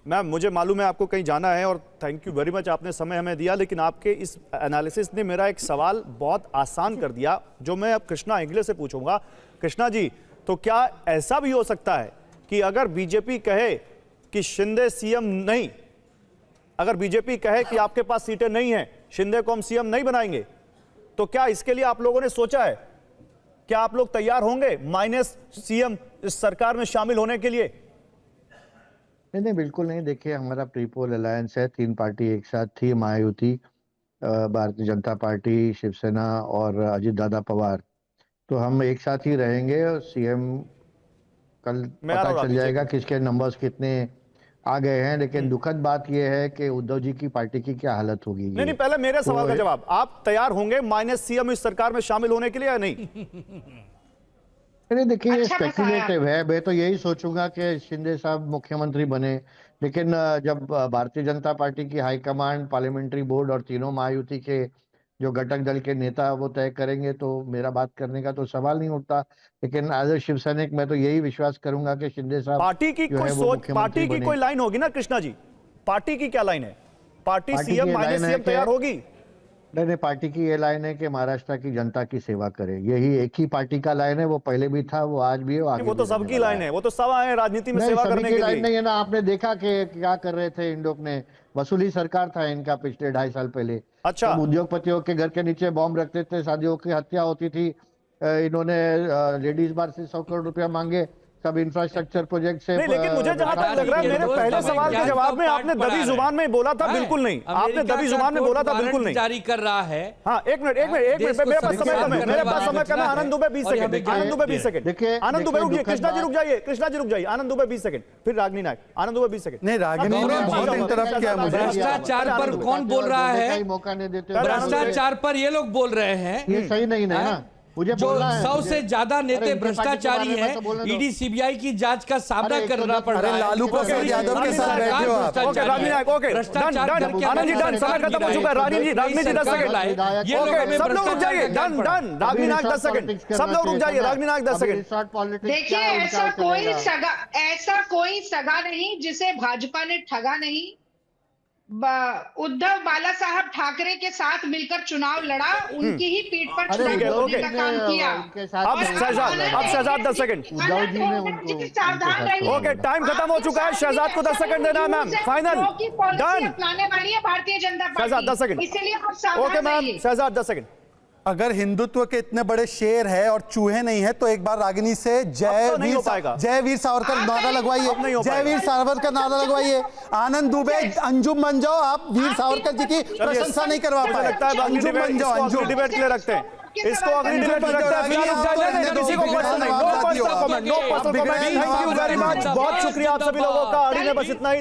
मैम मुझे मालूम है आपको कहीं जाना है, और थैंक यू वेरी मच, आपने समय हमें दिया, लेकिन आपके इस एनालिसिस ने मेरा एक सवाल बहुत आसान कर दिया, जो मैं अब कृष्णा एंगले से पूछूंगा। कृष्णा जी, तो क्या ऐसा भी हो सकता है कि अगर बीजेपी कहे कि शिंदे सीएम नहीं, अगर बीजेपी कहे कि आपके पास सीटें नहीं हैं, शिंदे को हम सीएम नहीं बनाएंगे, तो क्या इसके लिए आप लोगों ने सोचा है? क्या आप लोग तैयार होंगे माइनस सीएम इस सरकार में शामिल होने के लिए? नहीं, बिल्कुल नहीं। देखिए, हमारा प्रीपोल अलायंस है, 3 पार्टी एक साथ थी, महायुति, भारतीय जनता पार्टी, शिवसेना और अजीत दादा पवार। तो हम एक साथ ही रहेंगे, और सीएम कल पता चल जाएगा किसके नंबर्स कितने आ गए हैं। लेकिन दुखद बात यह है कि उद्धव जी की पार्टी की क्या हालत होगी। नहीं, पहले मेरे सवाल का जवाब, आप तैयार होंगे माइनस सीएम इस सरकार में शामिल होने के लिए या नहीं? अरे देखिए, ये स्पेकुलेटिव है। मैं तो यही सोचूंगा कि शिंदे साहब मुख्यमंत्री बने, लेकिन जब भारतीय जनता पार्टी की हाईकमांड, पार्लियामेंट्री बोर्ड और तीनों महायुति के जो घटक दल के नेता वो तय करेंगे, तो मेरा बात करने का तो सवाल नहीं उठता। लेकिन एज ए शिवसैनिक मैं तो यही विश्वास करूंगा कि शिंदे साहब पार्टी की कोई सोच, पार्टी की कोई लाइन होगी ना कृष्णा जी? पार्टी की क्या लाइन है? पार्टी सीएम माइनस सीएम तैयार होगी? नहीं, पार्टी की ये लाइन है कि महाराष्ट्र की जनता की सेवा करे। यही एक ही पार्टी का लाइन है, वो पहले भी था, वो आज भी है, आगे वो तो सबकी लाइन है, वो तो सब आए राजनीति में सेवा करने के लिए। लाइन नहीं है ना। आपने देखा कि क्या कर रहे थे इंडोक ने, वसूली सरकार था इनका पिछले 2.5 साल पहले। अच्छा, उद्योगपतियों के घर के नीचे बॉम्ब रखते थे, शादियों की हत्या होती थी, इन्होंने लेडीज बार से 100 करोड़ रुपया मांगे, सब इंफ्रास्ट्रक्चर प्रोजेक्ट से। लेकिन मुझे जहां तक लग रहा है, मेरे पहले सवाल के जवाब में आपने दबी जुबान में बोला था बिल्कुल नहीं, आपने दबी जुबान में बोला था बिल्कुल नहीं। जारी कर रहा है। हाँ, एक मिनट, मेरे पास समय कम है, मेरे पास समय कम है। आनंद दुबे 20 सेकंड, आनंद दुबे 20 सेकंड, आनंद दुबे रुक जाइए, कृष्णा जी रुक जाइए, कृष्णा जी रुक जाइए, आनंद दुबे 20 सेकंड, फिर रागिनी नायक, आनंद दुबे 20 सेकंड। नहीं, रागिनी ने बहुत इंटरप्ट किया मुझे। भ्रष्टाचार पर कौन बोल रहा है? मौका नहीं देते, भ्रष्टाचार पर ये लोग बोल रहे हैं, ये सही नहीं है ना। मुझे जो बोलना है, 100 मुझे- से ज्यादा नेते अरे, इनके पार्टी के भ्रष्टाचारी बारे में हैं, तो बोलने दो। ईडी सीबीआई की जांच का सामना अरे, एक तो करना जब- पड़ रहा अरे, है। लालू प्रसाद यादव के साथ बैठे हो आप। ओके, रानी नायक, ओके, भ्रष्टाचार डन, करके डन, आनंद जी, हमारी डन, समय सरकार खत्म हो गिराई। चुका है, रानी जी, रागनी जी, 10 सरकार सेकंड। लाए। ये लोग ओके, हमें सब लोग रुक भ्रष्टाचार जाइए, का ज्ञान डन, पढ़ाएं। डन, रागनी नायक 10 सेकंड, सब लोग रुक जाइए, रागनी नायक 10 सेकंड। देखिए, ऐसा कोई सगा नहीं जिसे भाजपा ने ठगा नहीं। उद्धव बाला साहब ठाकरे के साथ मिलकर चुनाव लड़ा, उनकी ही पीठ पर चुनाव लड़ने का काम किया। अब शहजाद 10 सेकंड। उद्धव जी ने उनको सावधान रहिए। ओके, टाइम खत्म हो चुका है, शहजाद को 10 सेकंड देना है मैम, फाइनल, डन। अपनाने वाली है भारतीय जनता शहजाद 10 पार्टी, सेकंड। इसलिए आप सावधान ओके मैम, रहिए। शहजाद 10 सेकंड। अगर हिंदुत्व के इतने बड़े शेर है और चूहे नहीं है तो एक बार रागिनी से तो नहीं हो पाएगा। जय वीर सावरकर नारा अब नहीं लगवाइए, हो जय पाएगा। वीर सावरकर नारा लगवाइए। आनंद दुबे अंजुम बन जाओ, आप वीर सावरकर जी की प्रशंसा नहीं करवा मुझे पाए। लगता है बाकी अंजुम बन जाओ, अंजुम। डिबेट के लिए रखते हैं, इसको अगली डिबेट में रखते हैं। फिलहाल किसी को क्वेश्चन नहीं, no personal comment, no personal comment. Thank you very much, बहुत शुक्रिया आप सभी लोगों का। अड़ी में बस इतना ही।